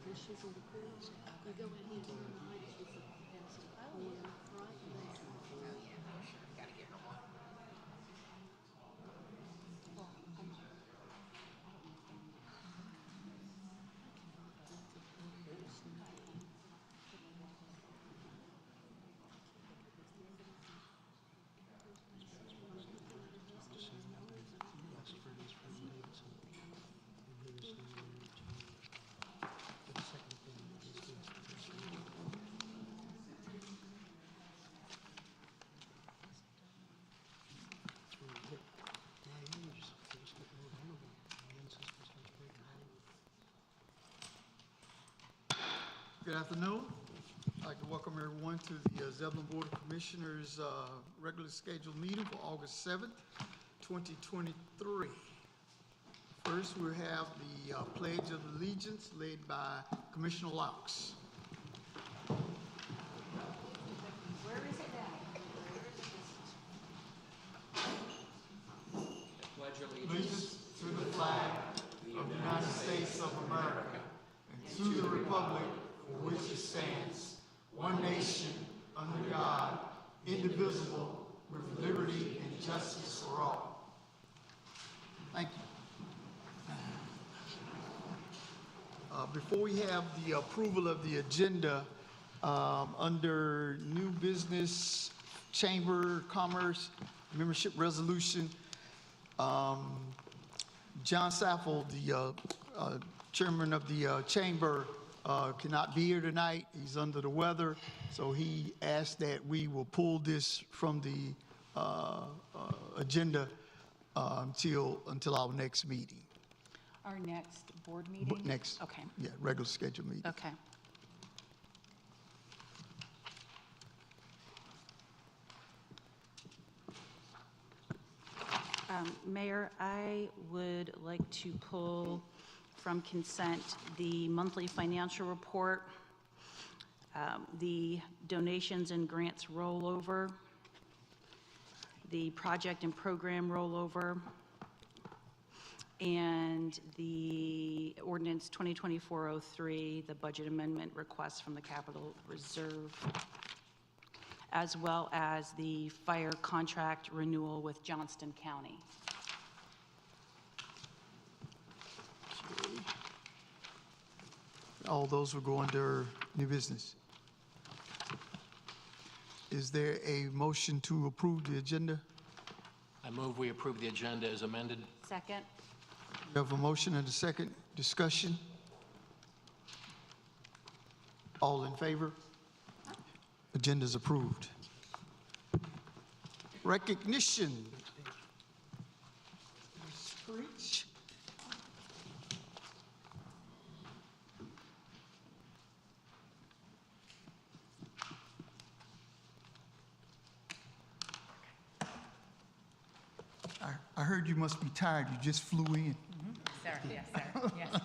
Gotta give her one. Good afternoon. I'd like to welcome everyone to the Zebulon Board of Commissioners regular scheduled meeting for August 7th, 2023. First, we have the Pledge of Allegiance led by Commissioner Laux. Where is it now? Pledge Allegiance to the flag of the United States of America and to the republic for which it stands, one nation, under God, indivisible, with liberty and justice for all. Thank you. Before we have the approval of the agenda, under new business, Chamber of Commerce, membership resolution, John Saffel, the chairman of the chamber, cannot be here tonight. He's under the weather, so he asked that we will pull this from the agenda until our next meeting. Our next board meeting? Next, Okay. yeah, regular scheduled meeting. Okay. Mayor, I would like to pull from consent the monthly financial report, the donations and grants rollover, the project and program rollover, and the ordinance 2024-03, the budget amendment request from the Capital Reserve, as well as the fire contract renewal with Johnston County. All those will go under new business. Is there a motion to approve the agenda? I move we approve the agenda as amended. Second. We have a motion and a second. Discussion? All in favor? Agenda is approved. Recognition. Ms. Creech. I heard you must be tired. You just flew in. Sir, yes, sir. Yes.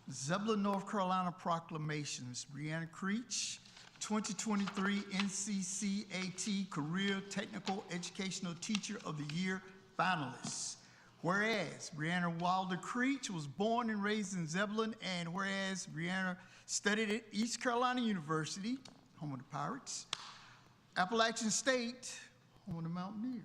Zebulon, North Carolina proclamations. Brianna Creech, 2023 NCCAT Career Technical Educational Teacher of the Year finalist. Whereas Brianna Wilder Creech was born and raised in Zebulon, and whereas Brianna studied at East Carolina University, home of the Pirates, Appalachian State, home of the Mountaineers.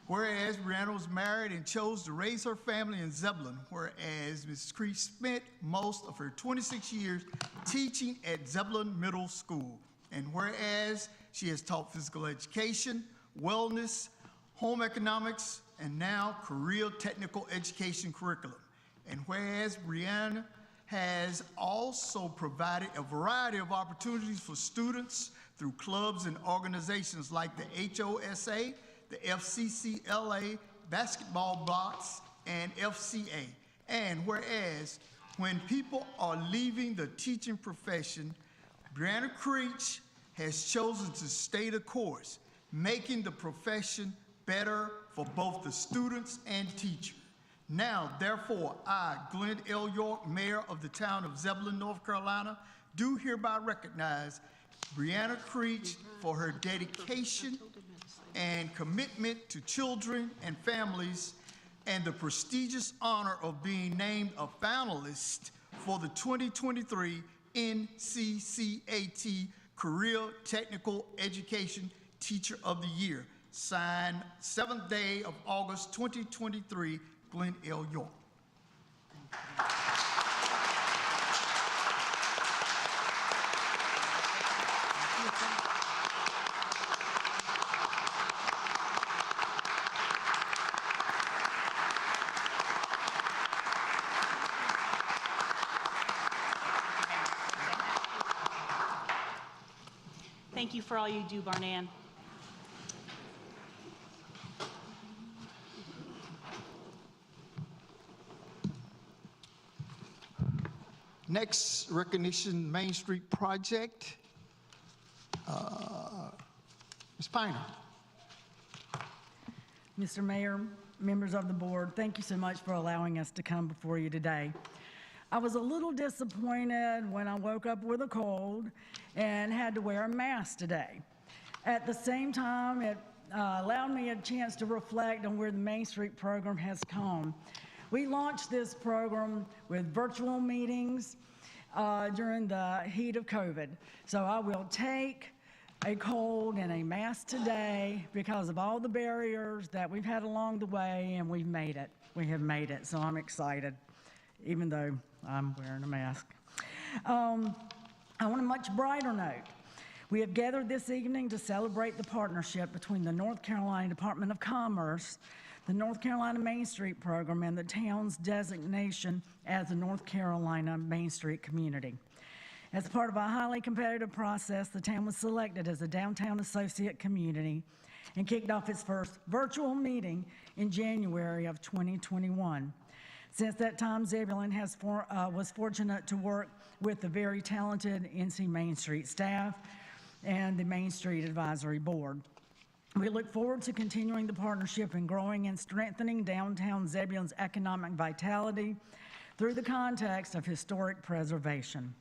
Whereas Brianna was married and chose to raise her family in Zebulon, whereas Mrs. Creech spent most of her 26 years teaching at Zebulon Middle School, and whereas she has taught physical education, wellness, home economics, and now career technical education curriculum, and whereas Brianna has also provided a variety of opportunities for students through clubs and organizations like the HOSA, the FCCLA, basketball blocks, and FCA. And whereas when people are leaving the teaching profession, Brianna Creech has chosen to stay the course, making the profession better for both the students and teachers. Now, therefore, I, Glenn L. York, Mayor of the town of Zebulon, North Carolina, do hereby recognize Brianna Creech for her dedication and commitment to children and families, and the prestigious honor of being named a finalist for the 2023 NCCAT Career Technical Education Teacher of the Year. Signed 7th day of August 2023, Glenn L. York. Thank you for all you do, Barnan. Next recognition, Main Street Project. Ms. Piner. Mr. Mayor, members of the board, thank you so much for allowing us to come before you today. I was a little disappointed when I woke up with a cold and had to wear a mask today. At the same time, it allowed me a chance to reflect on where the Main Street program has come. We launched this program with virtual meetings during the heat of COVID. So I will take a cold and a mask today because of all the barriers that we've had along the way, and we've made it. We have made it, so I'm excited, even though I'm wearing a mask. On a much brighter note, we have gathered this evening to celebrate the partnership between the North Carolina Department of Commerce, the North Carolina Main Street Program, and the town's designation as the North Carolina Main Street Community. As part of a highly competitive process, the town was selected as a Downtown Associate Community and kicked off its first virtual meeting in January of 2021. Since that time, Zebulon was fortunate to work with the very talented NC Main Street staff and the Main Street Advisory Board. We look forward to continuing the partnership and growing and strengthening downtown Zebulon's economic vitality through the context of historic preservation.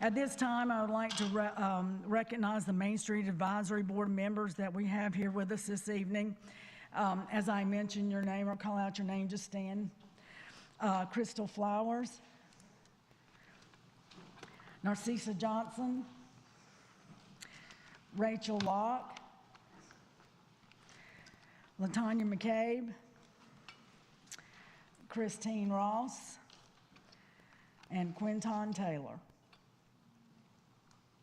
At this time, I would like to recognize the Main Street Advisory Board members that we have here with us this evening. As I mention your name or call out your name, just stand. Crystal Flowers, Narcissa Johnson, Rachel Locke, LaTanya McCabe, Christine Ross, and Quinton Taylor.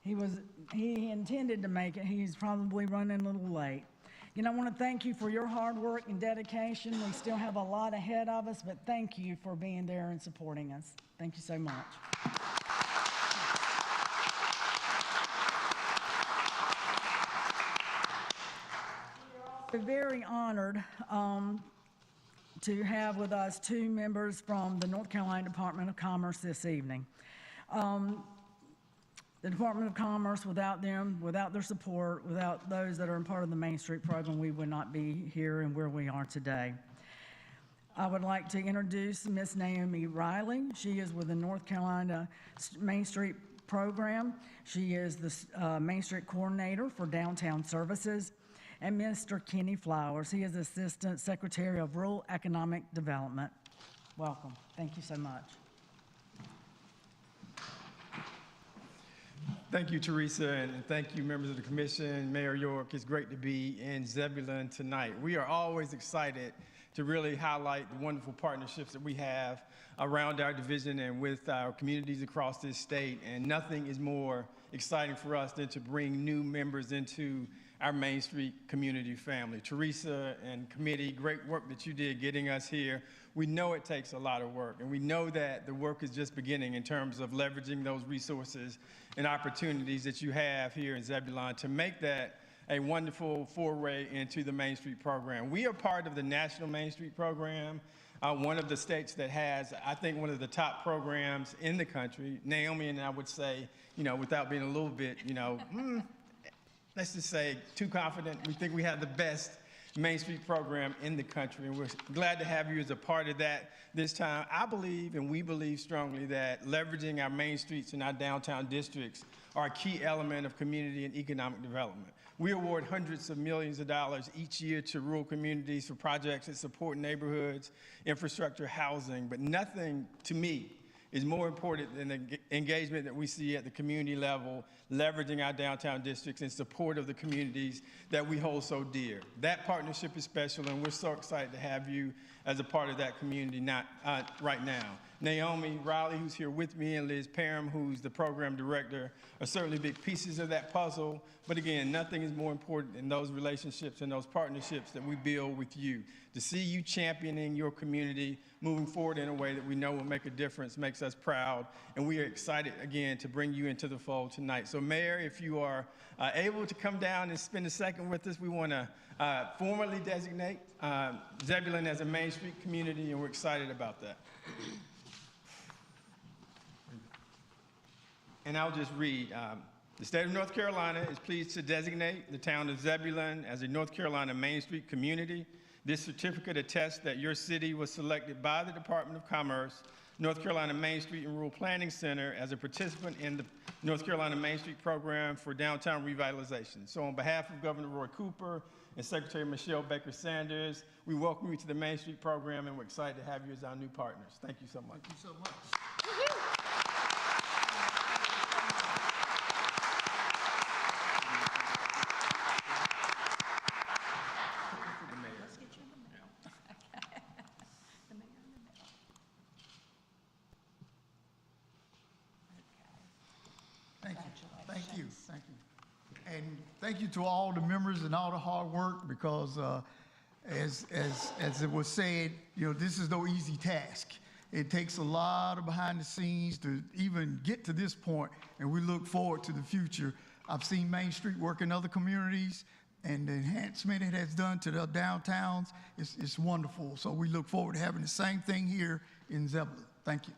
He intended to make it. He's probably running a little late. You know, I want to thank you for your hard work and dedication. We still have a lot ahead of us, but thank you for being there and supporting us. Thank you so much. We're very honored to have with us two members from the North Carolina Department of Commerce this evening. The Department of Commerce, without them, without their support, without those that are a part of the Main Street program, we would not be here and where we are today. I would like to introduce Ms. Naomi Riley. She is with the North Carolina Main Street program. She is the Main Street coordinator for downtown services. And Mr. Kenny Flowers. He is Assistant Secretary of Rural Economic Development. Welcome. Thank you so much. Thank you, Teresa, and thank you, members of the commission. Mayor York, it's great to be in Zebulon tonight. We are always excited to really highlight the wonderful partnerships that we have around our division and with our communities across this state, and nothing is more exciting for us than to bring new members into our Main Street community family. Teresa and committee, great work that you did getting us here. We know it takes a lot of work, and we know that the work is just beginning in terms of leveraging those resources and opportunities that you have here in Zebulon to make that a wonderful foray into the Main Street program. We are part of the National Main Street program, one of the states that has, I think, one of the top programs in the country. Naomi and I would say, you know, without being a little bit, you know, let's just say too confident, we think we have the best Main Street program in the country, and we're glad to have you as a part of that this time. I believe, and we believe strongly, that leveraging our main streets and our downtown districts are a key element of community and economic development. We award hundreds of millions of dollars each year to rural communities for projects that support neighborhoods, infrastructure, housing, but nothing, to me, is more important than the engagement that we see at the community level, leveraging our downtown districts in support of the communities that we hold so dear. That partnership is special, and we're so excited to have you as a part of that community right now. Naomi Riley, who's here with me, and Liz Parham, who's the program director, are certainly big pieces of that puzzle. But again, nothing is more important than those relationships and those partnerships that we build with you. To see you championing your community, moving forward in a way that we know will make a difference, makes us proud. And we are excited, again, to bring you into the fold tonight. So, Mayor, if you are able to come down and spend a second with us, we want to formally designate Zebulon as a Main Street community, and we're excited about that. And I'll just read. The state of North Carolina is pleased to designate the town of Zebulon as a North Carolina Main Street community. This certificate attests that your city was selected by the Department of Commerce, North Carolina Main Street and Rural Planning Center as a participant in the North Carolina Main Street program for downtown revitalization. So on behalf of Governor Roy Cooper and Secretary Michelle Baker Sanders, we welcome you to the Main Street program, and we're excited to have you as our new partners. Thank you so much. Thank you so much. Thank you. Thank you. And thank you to all the members and all the hard work, because as it was said, this is no easy task. It takes a lot of behind the scenes to even get to this point, and we look forward to the future. I've seen Main Street work in other communities, and the enhancement it has done to the downtowns is wonderful. So we look forward to having the same thing here in Zebulon. Thank you.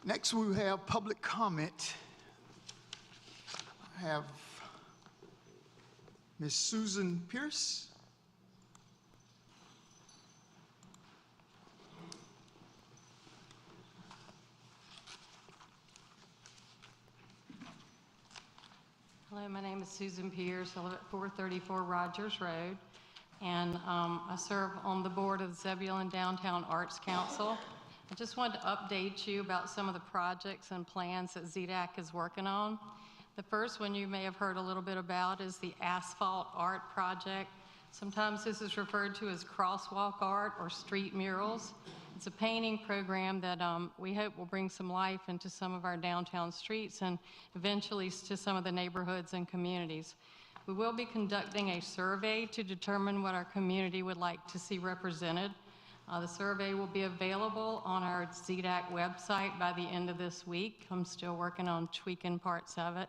Next, we have public comment. I have Ms. Susan Pierce. Hello, my name is Susan Pierce. I live at 434 Rogers Road, and I serve on the board of the Zebulon Downtown Arts Council. I just wanted to update you about some of the projects and plans that ZDAC is working on. The first one you may have heard a little bit about is the asphalt art project. Sometimes this is referred to as crosswalk art or street murals. It's a painting program that we hope will bring some life into some of our downtown streets and eventually to some of the neighborhoods and communities. We will be conducting a survey to determine what our community would like to see represented. The survey will be available on our ZDAC website by the end of this week. I'm still working on tweaking parts of it.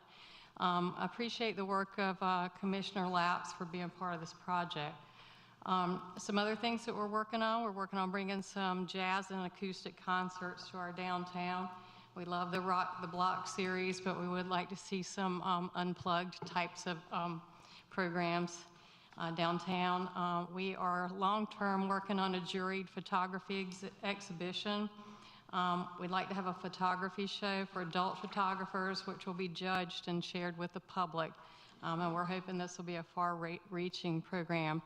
I appreciate the work of Commissioner Laps for being part of this project. Some other things that we're working on bringing some jazz and acoustic concerts to our downtown. We love the Rock the Block series, but we would like to see some unplugged types of programs. Downtown. We are long-term working on a juried photography exhibition. We'd like to have a photography show for adult photographers, which will be judged and shared with the public. And we're hoping this will be a far-reaching program.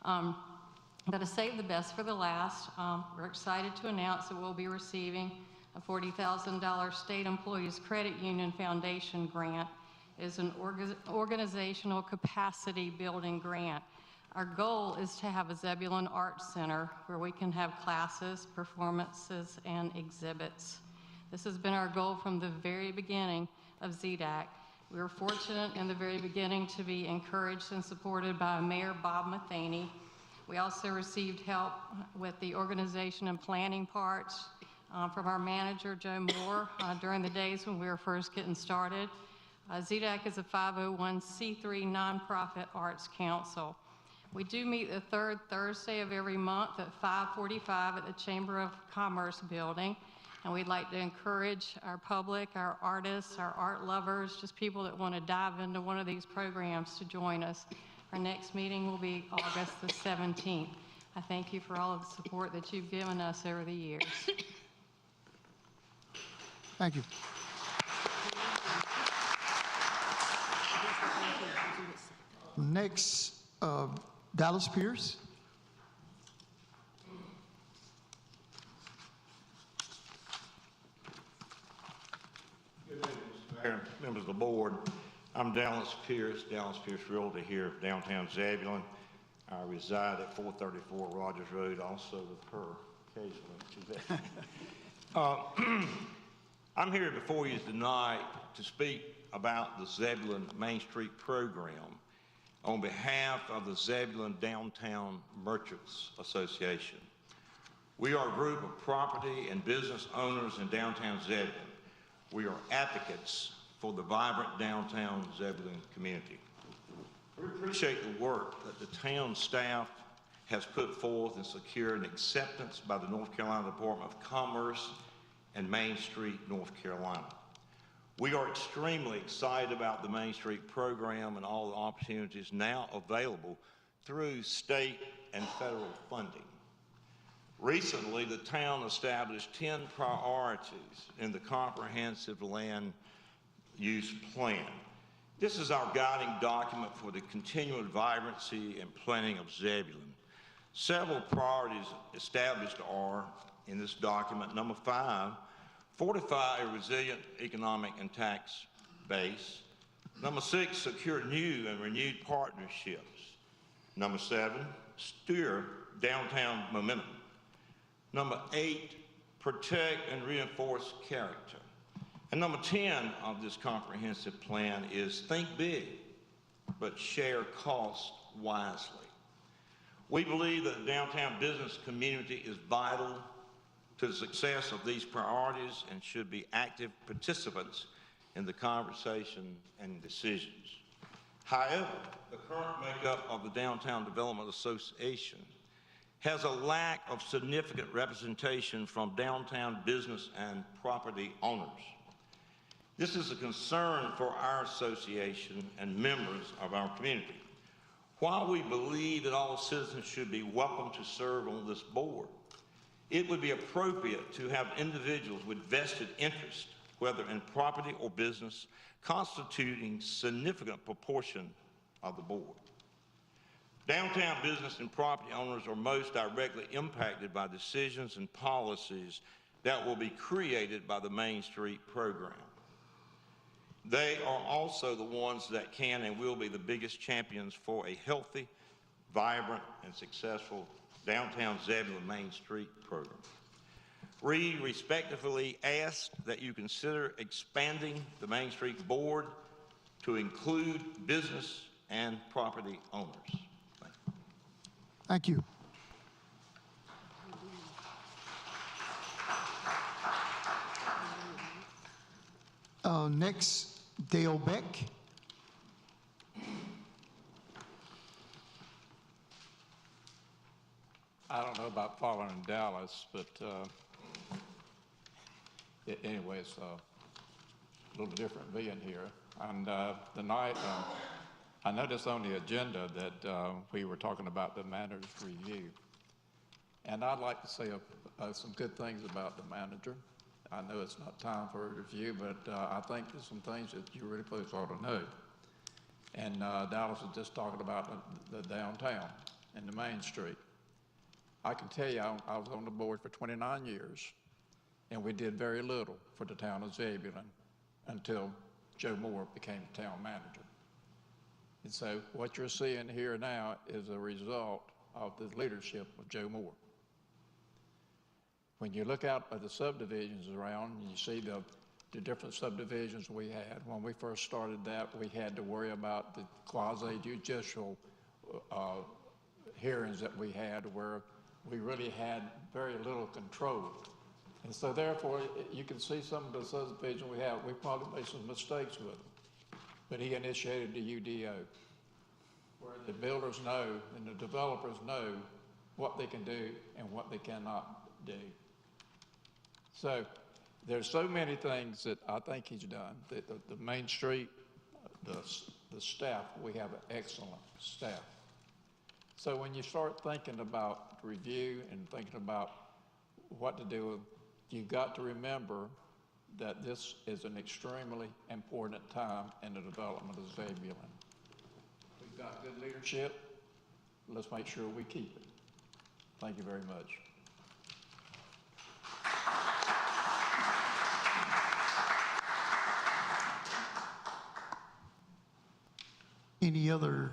But to save the best for the last, we're excited to announce that we'll be receiving a $40,000 State Employees Credit Union Foundation grant. Is an organizational capacity building grant. Our goal is to have a Zebulon Arts Center where we can have classes, performances, and exhibits. This has been our goal from the very beginning of ZDAC. We were fortunate in the very beginning to be encouraged and supported by Mayor Bob Matheny. We also received help with the organization and planning parts from our manager, Joe Moore, during the days when we were first getting started. ZDAC is a 501c3 nonprofit arts council. We do meet the third Thursday of every month at 5:45 at the Chamber of Commerce building. And we'd like to encourage our public, our artists, our art lovers, just people that want to dive into one of these programs to join us. Our next meeting will be August the 17th. I thank you for all of the support that you've given us over the years. Thank you. Next, Dallas Pierce. Mayor, members of the board, I'm Dallas Pierce Realty here of downtown Zebulon. I reside at 434 Rogers Road, also with her occasionally. I'm here before you tonight to speak about the Zebulon Main Street program on behalf of the Zebulon Downtown Merchants Association. We are a group of property and business owners in downtown Zebulon. We are advocates for the vibrant downtown Zebulon community. We appreciate the work that the town staff has put forth and secured acceptance by the North Carolina Department of Commerce and Main Street, North Carolina. We are extremely excited about the Main Street program and all the opportunities now available through state and federal funding. Recently, the town established 10 priorities in the comprehensive land use plan. This is our guiding document for the continual vibrancy and planning of Zebulon. Several priorities established are, in this document, number 5, fortify a resilient economic and tax base. Number 6, secure new and renewed partnerships. Number 7, steer downtown momentum. Number 8, protect and reinforce character. And number 10 of this comprehensive plan is think big, but share costs wisely. We believe that the downtown business community is vital to the success of these priorities and should be active participants in the conversation and decisions. However, the current makeup of the Downtown Development Association has a lack of significant representation from downtown business and property owners. This is a concern for our association and members of our community. While we believe that all citizens should be welcome to serve on this board, it would be appropriate to have individuals with vested interest, whether in property or business, constituting significant proportion of the board. Downtown business and property owners are most directly impacted by decisions and policies that will be created by the Main Street program. They are also the ones that can and will be the biggest champions for a healthy, vibrant, and successful downtown Zebulon Main Street program. We respectfully ask that you consider expanding the Main Street Board to include business and property owners. Thank you. Next, Dale Beck. I don't know about following Dallas, but anyway, it's a little different being here. And tonight, I noticed on the agenda that we were talking about the manager's review. And I'd like to say some good things about the manager. I know it's not time for a review, but I think there's some things that you really folks ought to know. And Dallas was just talking about the downtown and the Main Street. I can tell you, I was on the board for 29 years, and we did very little for the town of Zebulon until Joe Moore became the town manager. And so what you're seeing here now is a result of the leadership of Joe Moore. When you look out at the subdivisions around, you see the different subdivisions we had. When we first started that, we had to worry about the quasi-judicial hearings that we had where we really had very little control. And so therefore, you can see some of the subdivisions we have, we probably made some mistakes with them. But he initiated the UDO, where the builders know and the developers know what they can do and what they cannot do. So there's so many things that I think he's done. The Main Street, the the staff, we have an excellent staff. So when you start thinking about review and thinking about what to do, you've got to remember that this is an extremely important time in the development of Zebulon. We've got good leadership. Let's make sure we keep it. Thank you very much. Any other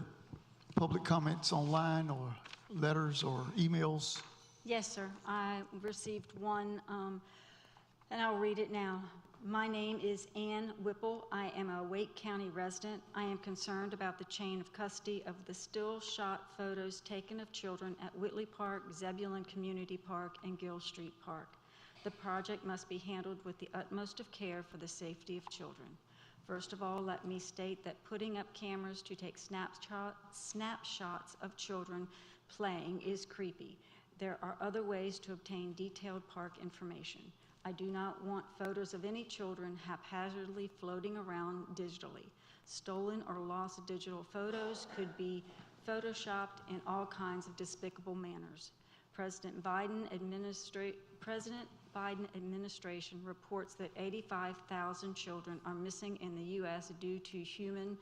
public comments online or letters or emails? Yes, sir. I received one, and I'll read it now. My name is Ann Whipple. I am a Wake County resident. I am concerned about the chain of custody of the still shot photos taken of children at Whitley Park, Zebulon Community Park, and Gill Street Park. The project must be handled with the utmost of care for the safety of children. First of all, let me state that putting up cameras to take snapshots of children playing is creepy. There are other ways to obtain detailed park information. I do not want photos of any children haphazardly floating around digitally. Stolen or lost digital photos could be photoshopped in all kinds of despicable manners. President Biden administration reports that 85,000 children are missing in the U.S. due to human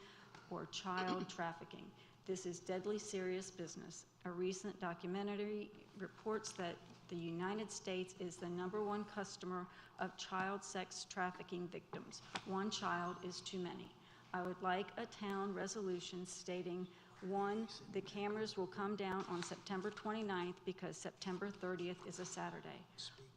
or child trafficking. This is deadly serious business. A recent documentary reports that the United States is the #1 customer of child sex trafficking victims. One child is too many. I would like a town resolution stating, 1, the cameras will come down on September 29th because September 30th is a Saturday.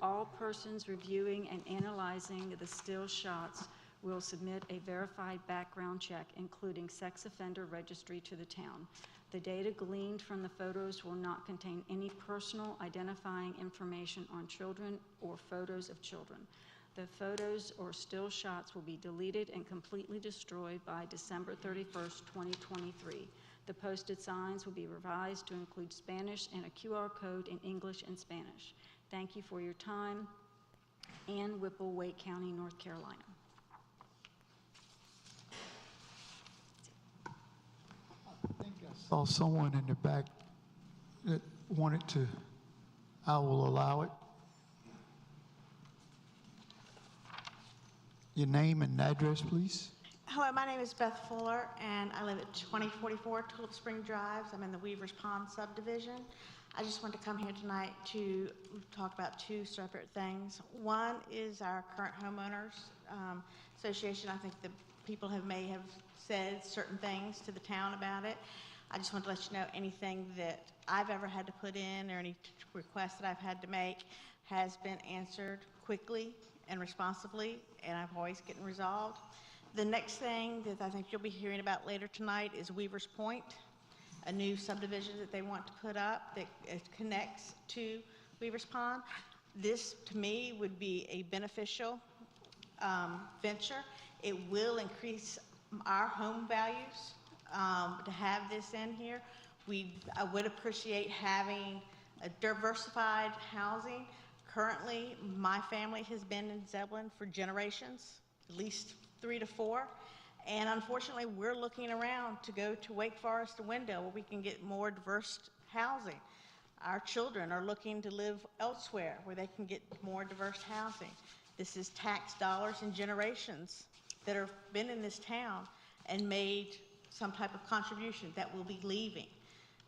All persons reviewing and analyzing the still shots will submit a verified background check, including sex offender registry, to the town. The data gleaned from the photos will not contain any personal identifying information on children or photos of children. The photos or still shots will be deleted and completely destroyed by December 31st, 2023. The posted signs will be revised to include Spanish and a QR code in English and Spanish. Thank you for your time. Ann Whipple, Wake County, North Carolina. Saw someone in the back that wanted to, I will allow it. Your name and address, please. Hello, my name is Beth Fuller, and I live at 2044 Tulip Spring Drive. I'm in the Weavers Pond subdivision. I just want to come here tonight to talk about two separate things. One is our current homeowners association. I think the people may have said certain things to the town about it. I just want to let you know anything that I've ever had to put in or any requests that I've had to make has been answered quickly and responsibly, and I've always gotten resolved. The next thing that I think you'll be hearing about later tonight is Weavers Point, a new subdivision that they want to put up that connects to Weavers Pond. This, to me, would be a beneficial venture. It will increase our home values to have this in here. I would appreciate having a diversified housing. Currently, my family has been in Zebulon for generations, at least 3 to 4. And unfortunately, we're looking around to go to Wake Forest and Wendell where we can get more diverse housing. Our children are looking to live elsewhere where they can get more diverse housing. This is tax dollars and generations that have been in this town and made some type of contribution that will be leaving.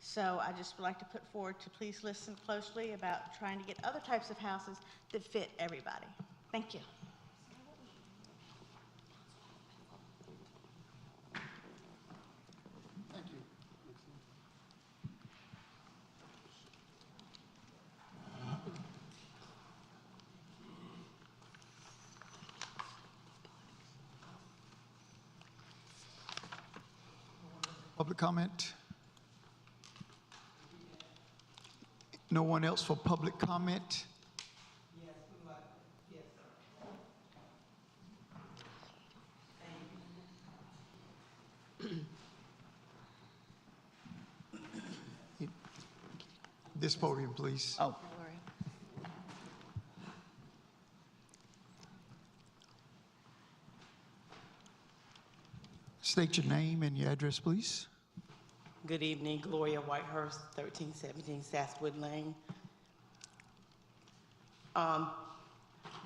So I just would like to put forward to please listen closely about trying to get other types of houses that fit everybody. Thank you. Thank you. Public comment? No one else for public comment? This podium, please. Oh. State your name and your address, please. Good evening, Gloria Whitehurst, 1317 Sasswood Lane.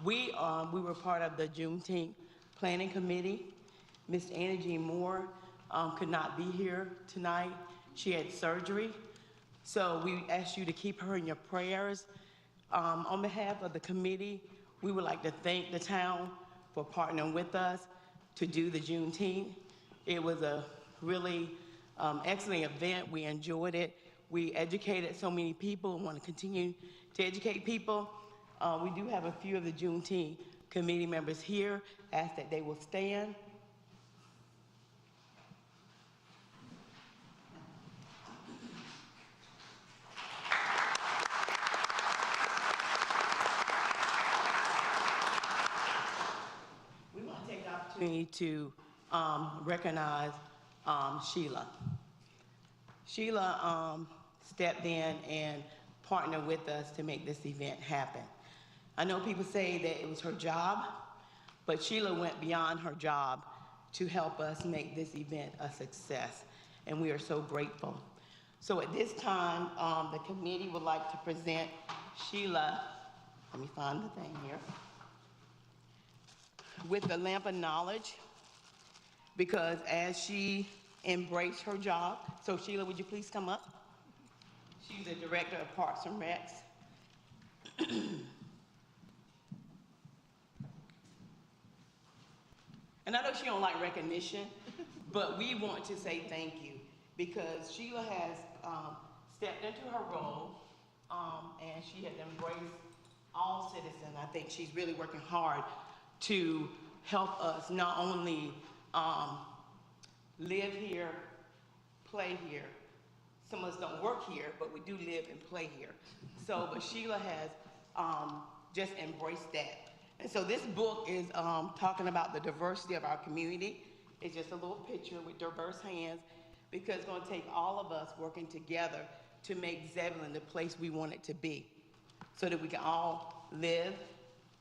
We were part of the Juneteenth Planning Committee. Miss Anna Jean Moore could not be here tonight. She had surgery. So we asked you to keep her in your prayers. On behalf of the committee, we would like to thank the town for partnering with us to do the Juneteenth. It was a really excellent event. We enjoyed it. We educated so many people and want to continue to educate people. We do have a few of the Juneteenth committee members here. Ask that they will stand. We want to take the opportunity to recognize Sheila. Sheila stepped in and partnered with us to make this event happen. I know people say that it was her job, but Sheila went beyond her job to help us make this event a success, and we are so grateful. So at this time, the committee would like to present Sheila, let me find the thing here, with the Lamp of Knowledge, because as she embraced her job, so Sheila, would you please come up? She's the director of Parks and Recs. And I know she don't like recognition, but we want to say thank you because Sheila has stepped into her role and she has embraced all citizens. I think she's really working hard to help us not only live here, play here. Some of us don't work here, but we do live and play here. So, but Sheila has just embraced that. And so this book is talking about the diversity of our community. It's just a little picture with diverse hands because it's going to take all of us working together to make Zebulon the place we want it to be so that we can all live,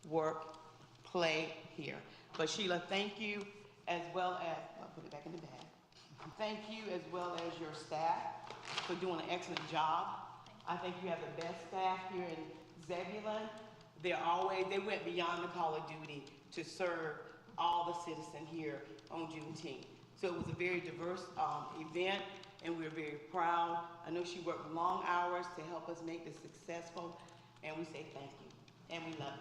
work, play here. But Sheila, thank you as well as, I'll put it back in the bag. Thank you as well as your staff for doing an excellent job. I think you have the best staff here in Zebulon. They went beyond the call of duty to serve all the citizens here on Juneteenth. So it was a very diverse event, and we were very proud. I know she worked long hours to help us make this successful, and we say thank you, and we love you.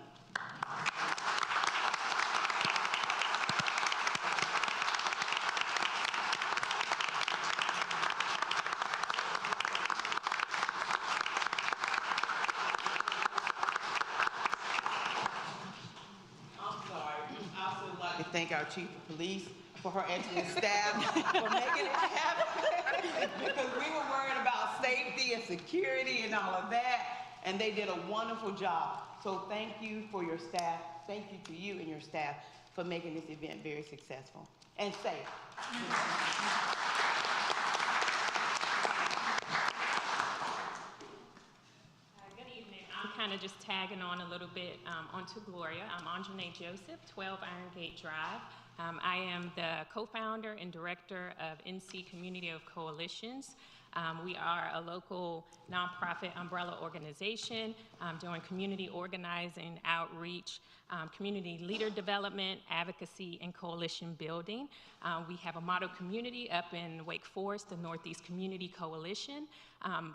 Thank our chief of police for her excellent staff for making it happen because we were worried about safety and security and all of that, and they did a wonderful job. So thank you for your staff. Thank you to you and your staff for making this event very successful and safe. Kind of just tagging on a little bit onto Gloria. I'm Anjanae Joseph, 12 Iron Gate Drive. I am the co-founder and director of NC Community of Coalitions. We are a local nonprofit umbrella organization doing community organizing, outreach, community leader development, advocacy, and coalition building. We have a model community up in Wake Forest, the Northeast Community Coalition.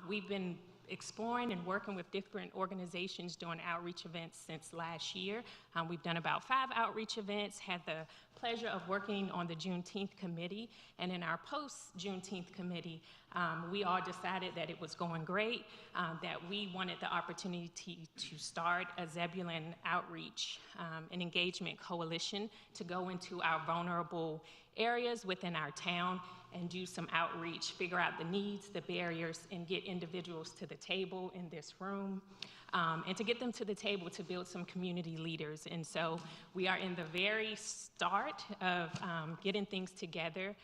We've been exploring and working with different organizations doing outreach events since last year. We've done about 5 outreach events, had the pleasure of working on the Juneteenth committee, and in our post-Juneteenth committee, we all decided that it was going great, that we wanted the opportunity to start a Zebulon outreach and engagement coalition to go into our vulnerable areas within our town and do some outreach, figure out the needs, the barriers, and get individuals to the table in this room, and to get them to the table to build some community leaders. And so we are in the very start of getting things together,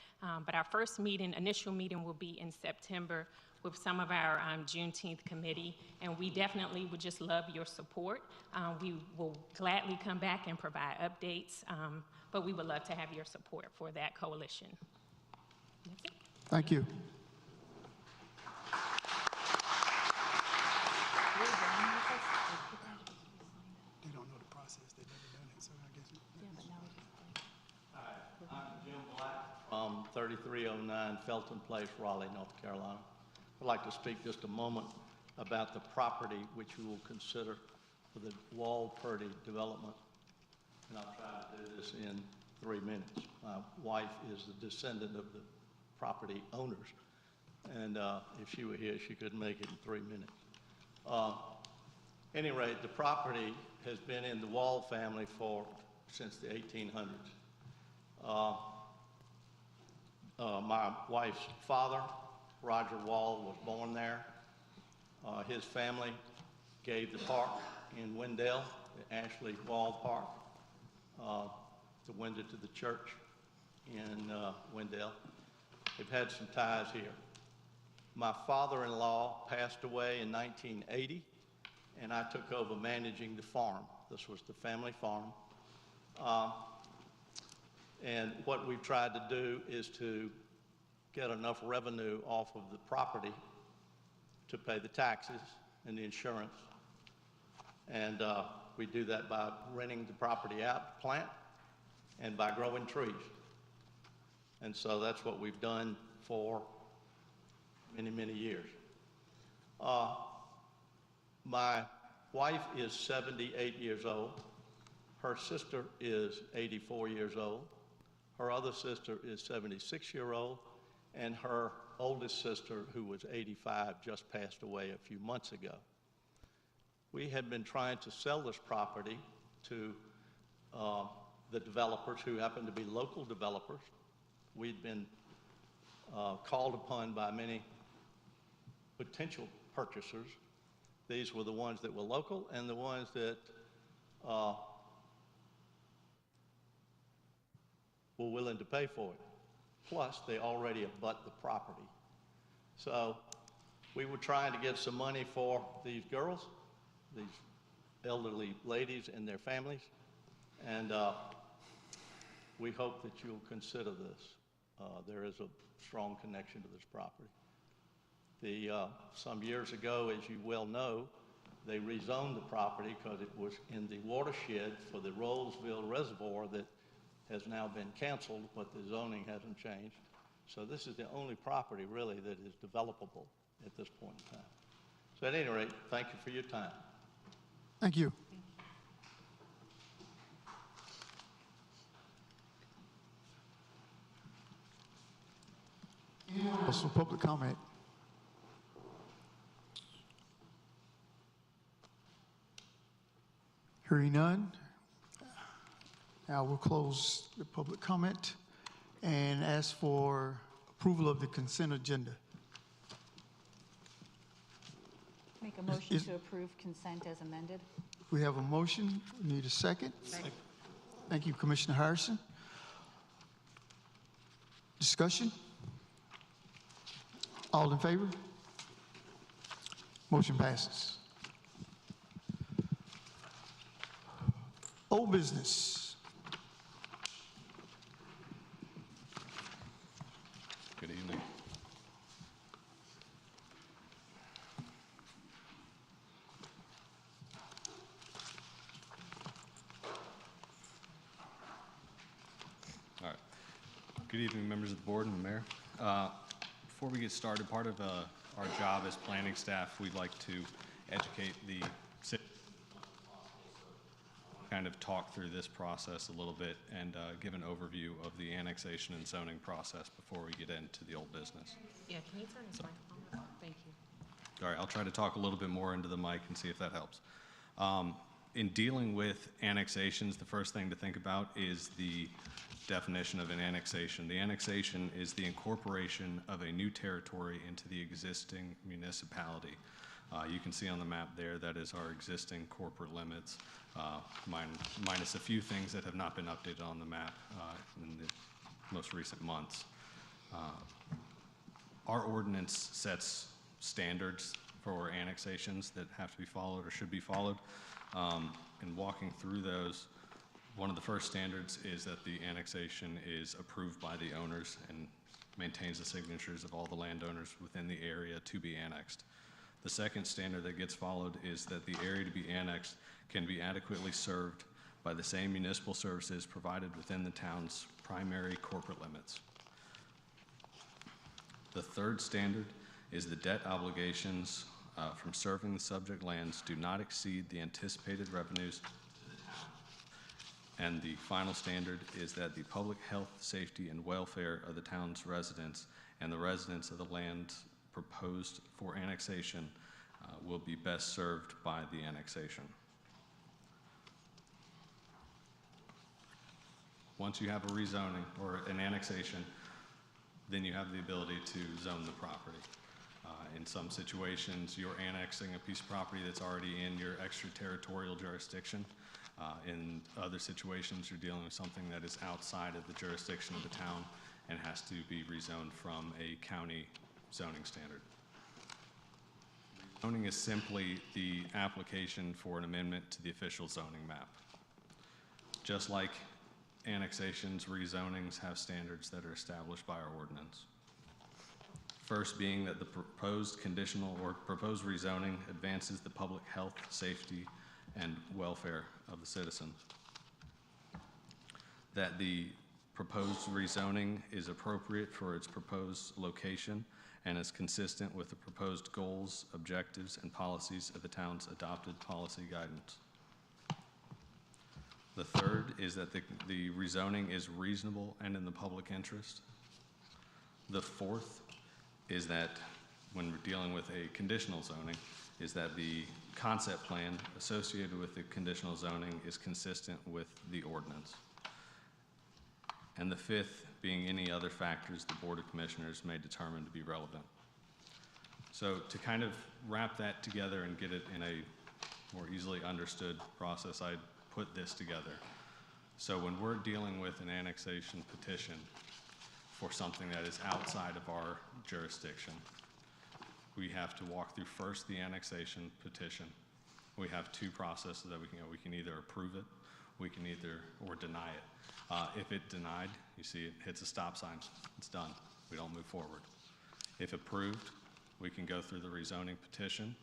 but our first meeting, initial meeting, will be in September with some of our Juneteenth committee, and we definitely would just love your support. We will gladly come back and provide updates, but we would love to have your support for that coalition. Thank you. They don't know the process. They've never done it, so I guess. I'm Jim Black from 3309 Felton Place, Raleigh, North Carolina. I'd like to speak just a moment about the property which we will consider for the Wall Purdy development. And I'll try to do this in 3 minutes. My wife is the descendant of the property owners, and if she were here, she could make it in 3 minutes. Any rate, the property has been in the Wall family since the 1800s. My wife's father, Roger Wall, was born there. His family gave the park in Wendell, the Ashley Wall Park, the window to the church in Wendell. They've had some ties here. My father-in-law passed away in 1980, and I took over managing the farm. This was the family farm. And what we've tried to do is to get enough revenue off of the property to pay the taxes and the insurance. And we do that by renting the property out, plant, and by growing trees. And so that's what we've done for many, many years. My wife is 78 years old. Her sister is 84 years old. Her other sister is 76-year-old, and her oldest sister, who was 85, just passed away a few months ago. We had been trying to sell this property to the developers, who happen to be local developers. We'd been called upon by many potential purchasers. These were the ones that were local and the ones that were willing to pay for it. Plus, they already abut the property. So we were trying to get some money for these girls, these elderly ladies and their families, and we hope that you'll consider this. There is a strong connection to this property. Some years ago, as you well know, they rezoned the property because it was in the watershed for the Rollsville Reservoir that has now been canceled, but the zoning hasn't changed. So this is the only property really that is developable at this point in time. So at any rate, thank you for your time. Thank you. Anyone else for public comment? Hearing none, now we'll close the public comment and ask for approval of the consent agenda. Make a motion to approve consent as amended. We have a motion. We need a second. Second. Thank you, Commissioner Harrison. Discussion? All in favor? Motion passes. Old business. Good evening. All right. Good evening, members of the board and the mayor. Before we get started, part of our job as planning staff, we'd like to educate the city, kind of talk through this process a little bit and give an overview of the annexation and zoning process before we get into the old business. Yeah, can you turn this microphone on? Thank you. All right, I'll try to talk a little bit more into the mic and see if that helps. In dealing with annexations, the first thing to think about is the definition of an annexation. The annexation is the incorporation of a new territory into the existing municipality. You can see on the map there, that is our existing corporate limits, minus a few things that have not been updated on the map in the most recent months. Our ordinance sets standards for annexations that have to be followed or should be followed. And walking through those, one of the first standards is that the annexation is approved by the owners, and maintains the signatures of all the landowners within the area to be annexed. The second standard that gets followed is that the area to be annexed can be adequately served by the same municipal services provided within the town's primary corporate limits. The third standard is the debt obligations from serving the subject lands do not exceed the anticipated revenues to the town. And the final standard is that the public health, safety, and welfare of the town's residents and the residents of the land proposed for annexation will be best served by the annexation. Once you have a rezoning or an annexation, then you have the ability to zone the property. In some situations, you're annexing a piece of property that's already in your extraterritorial jurisdiction. In other situations, you're dealing with something that is outside of the jurisdiction of the town and has to be rezoned from a county zoning standard. Zoning is simply the application for an amendment to the official zoning map. Just like annexations, rezonings have standards that are established by our ordinance. First being that the proposed conditional or proposed rezoning advances the public health, safety, and welfare of the citizens. That the proposed rezoning is appropriate for its proposed location and is consistent with the proposed goals, objectives, and policies of the town's adopted policy guidance. The third is that the rezoning is reasonable and in the public interest. The fourth is that when we're dealing with a conditional zoning, is that the concept plan associated with the conditional zoning is consistent with the ordinance. And the fifth being any other factors the Board of Commissioners may determine to be relevant. So to kind of wrap that together and get it in a more easily understood process, I put this together. So when we're dealing with an annexation petition for something that is outside of our jurisdiction, we have to walk through first the annexation petition. We have two processes that we can go. We can either approve it, or deny it. If it's denied, you see it hits a stop sign. It's done. We don't move forward. If approved, we can go through the rezoning petition,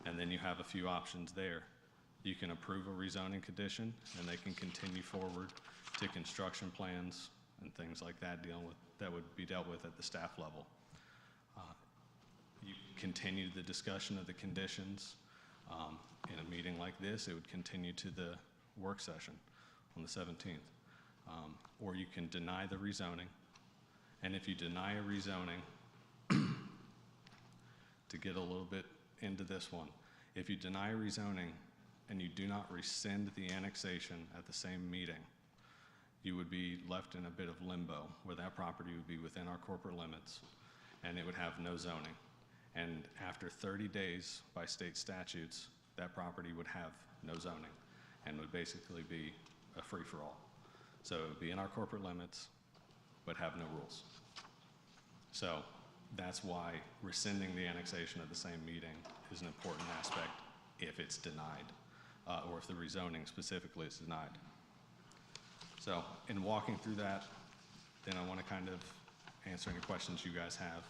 and then you have a few options there. You can approve a rezoning condition, and they can continue forward to construction plans and things like that that would be dealt with at the staff level. You continue the discussion of the conditions. In a meeting like this, it would continue to the work session on the 17th. Or you can deny the rezoning. And if you deny a rezoning, to get a little bit into this one, if you deny a rezoning and you do not rescind the annexation at the same meeting, you would be left in a bit of limbo where that property would be within our corporate limits and it would have no zoning. And after 30 days by state statutes, that property would have no zoning and would basically be a free-for-all. So it would be in our corporate limits, but have no rules. So that's why rescinding the annexation at the same meeting is an important aspect if it's denied, or if the rezoning specifically is denied. So in walking through that, then I want to kind of answer any questions you guys have,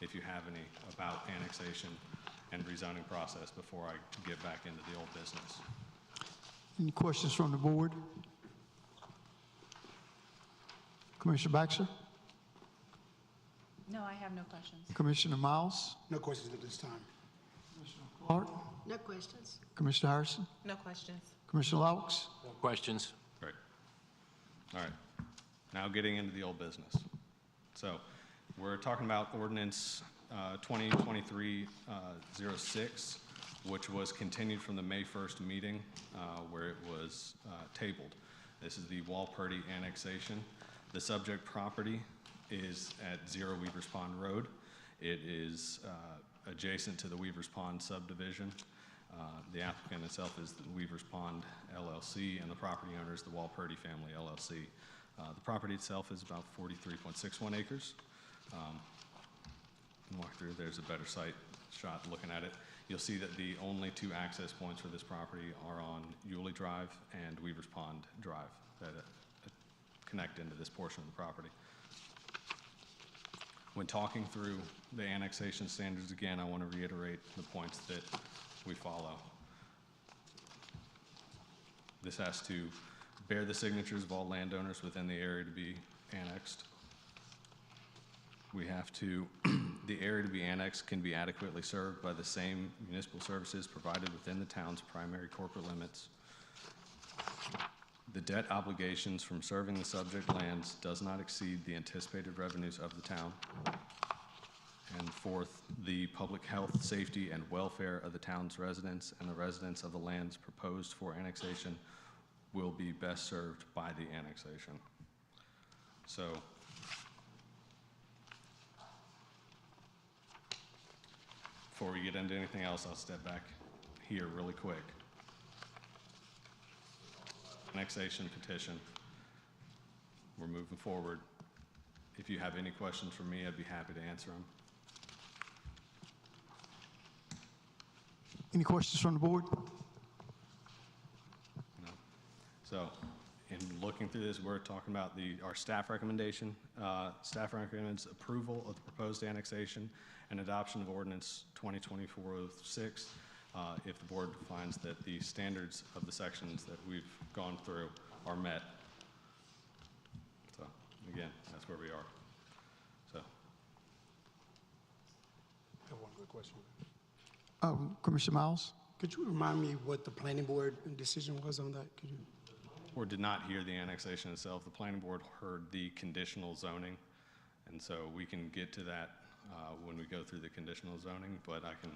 if you have any, about annexation and rezoning process before I get back into the old business. Any questions from the board? Commissioner Baxter? No, I have no questions. Commissioner Miles? No questions at this time. Commissioner Clark? No questions. Commissioner Harrison? No questions. Commissioner Laux? No questions. Great. All right. Now getting into the old business. So we're talking about ordinance 2023-06, which was continued from the May 1st meeting where it was tabled. This is the Walpurdy annexation. The subject property is at 0 Weavers Pond Road. It is adjacent to the Weavers Pond subdivision. The applicant itself is the Weavers Pond LLC, and the property owner is the Walpurdy Family LLC. The property itself is about 43.61 acres. Walk through, there's a better site shot looking at it. You'll see that the only two access points for this property are on Yulee Drive and Weavers Pond Drive that connect into this portion of the property. When talking through the annexation standards again, I want to reiterate the points that we follow. This has to bear the signatures of all landowners within the area to be annexed. We have to, the area to be annexed can be adequately served by the same municipal services provided within the town's primary corporate limits. The debt obligations from serving the subject lands does not exceed the anticipated revenues of the town. And fourth, the public health, safety, and welfare of the town's residents and the residents of the lands proposed for annexation will be best served by the annexation. So, before we get into anything else, I'll step back here really quick. Annexation petition. We're moving forward. If you have any questions for me, I'd be happy to answer them. Any questions from the board? No. So, in looking through this, we're talking about our staff recommendation. Staff recommends approval of the proposed annexation and adoption of ordinance 2024-06 if the board finds that the standards of the sections that we've gone through are met. So, again, that's where we are. So, I have one quick question. Commissioner Miles? Could you remind me what the planning board decision was on that? Could you? The board did not hear the annexation itself. The planning board heard the conditional zoning, and so we can get to that when we go through the conditional zoning, but I can,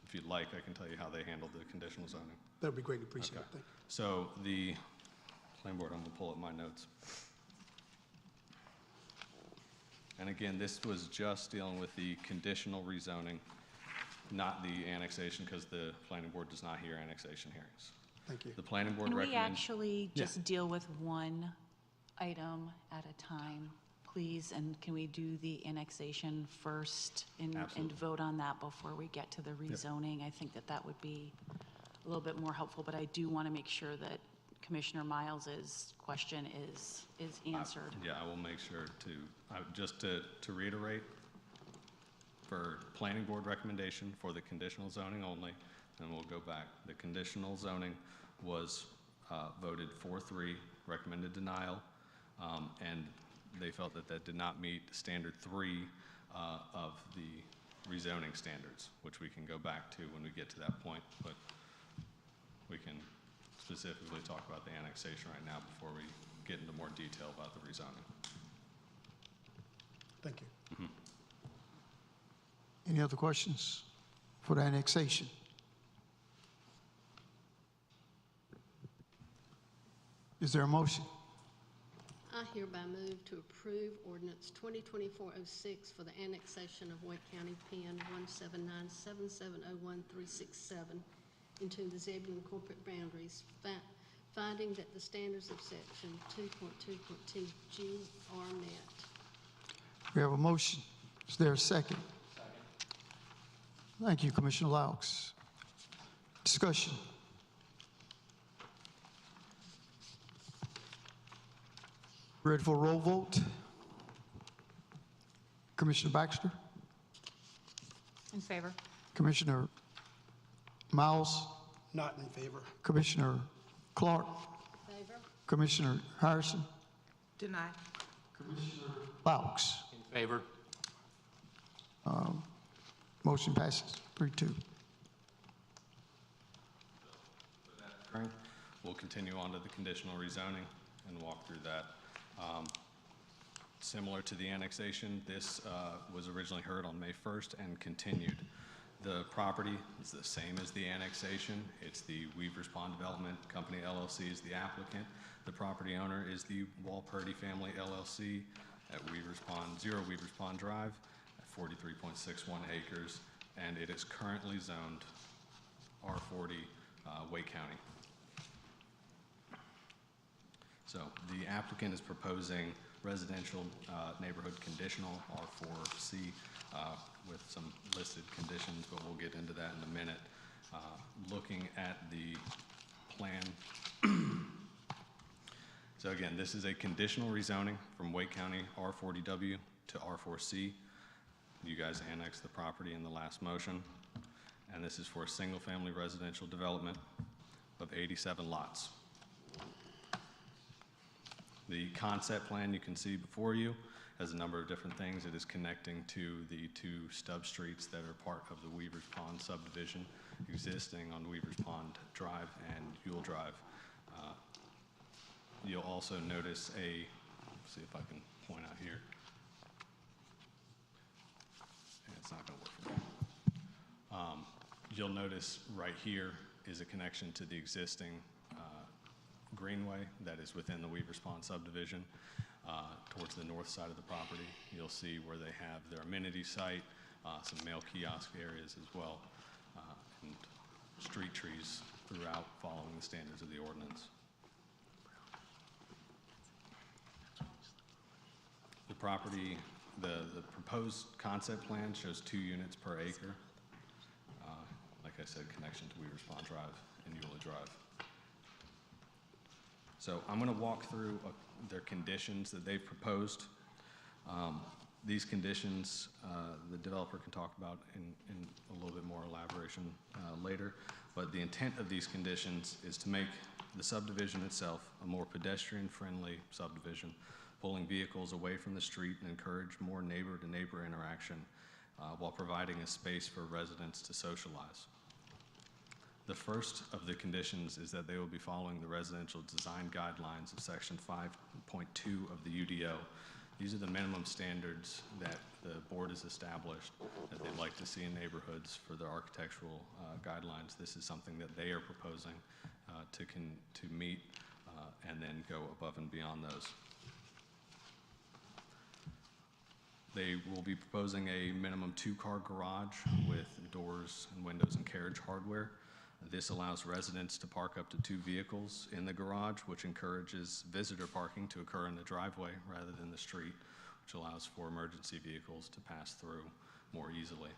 if you'd like, I can tell you how they handled the conditional zoning. That would be greatly appreciated. Okay. Thank you. So the planning board, I'm going to pull up my notes. And again, this was just dealing with the conditional rezoning, not the annexation, because the planning board does not hear annexation hearings. Thank you. The planning board Can we recommends. actually Yeah. just deal with one item at a time, please? And can we do the annexation first and Absolutely. vote on that before we get to the rezoning? I think that that would be a little bit more helpful, but I do want to make sure that Commissioner Miles's question is answered. Yeah, I will make sure to, just to reiterate, for planning board recommendation for the conditional zoning only, and we'll go back. The conditional zoning was voted 4-3, recommended denial, and they felt that that did not meet standard 3 of the rezoning standards, which we can go back to when we get to that point, but we can specifically talk about the annexation right now before we get into more detail about the rezoning. Thank you. Mm-hmm. Any other questions for the annexation? Is there a motion? I hereby move to approve ordinance 2024-06 for the annexation of Wake County PN 179770137 into the Zebulon corporate boundaries, finding that the standards of section 2.2.2G are met. We have a motion. Is there a second? Thank you, Commissioner Laux. Discussion. Ready for a roll vote? Commissioner Baxter? In favor? Commissioner Miles? Not in favor. Commissioner Clark? Favor? Commissioner Harrison? Deny. Commissioner Laux? In favor? Motion passes 3-2. We'll continue on to the conditional rezoning and walk through that. Similar to the annexation, this was originally heard on May 1st and continued. The property is the same as the annexation. It's the Weavers Pond Development Company LLC is the applicant. The property owner is the Walpurdy Family LLC at 0 Weavers Pond Drive at 43.61 acres, and it is currently zoned R40 Wake County. So the applicant is proposing residential neighborhood conditional R4C with some listed conditions, but we'll get into that in a minute. Looking at the plan. So again, this is a conditional rezoning from Wake County R40W to R4C. You guys annexed the property in the last motion, and this is for a single-family residential development of 87 lots. The concept plan you can see before you has a number of different things. It is connecting to the two stub streets that are part of the Weaver's Pond subdivision existing on Weaver's Pond Drive and Yule Drive. You'll also notice let's see if I can point out here. It's not going to work for me. You'll notice right here is a connection to the existing greenway that is within the Weaver's Pond subdivision. Towards the north side of the property, you'll see where they have their amenity site, some mail kiosk areas as well, and street trees throughout following the standards of the ordinance. The property, the proposed concept plan shows 2 units per acre. Like I said, connection to Weaver's Pond Drive and Eula Drive. So I'm going to walk through their conditions that they've proposed. These conditions, the developer can talk about in a little bit more elaboration later, but the intent of these conditions is to make the subdivision itself a more pedestrian-friendly subdivision, pulling vehicles away from the street and encourage more neighbor-to-neighbor interaction while providing a space for residents to socialize. The first of the conditions is that they will be following the residential design guidelines of section 5.2 of the UDO. These are the minimum standards that the board has established that they'd like to see in neighborhoods for their architectural guidelines. This is something that they are proposing to meet and then go above and beyond those. They will be proposing a minimum 2-car garage with doors and windows and carriage hardware. This allows residents to park up to 2 vehicles in the garage, which encourages visitor parking to occur in the driveway rather than the street, which allows for emergency vehicles to pass through more easily.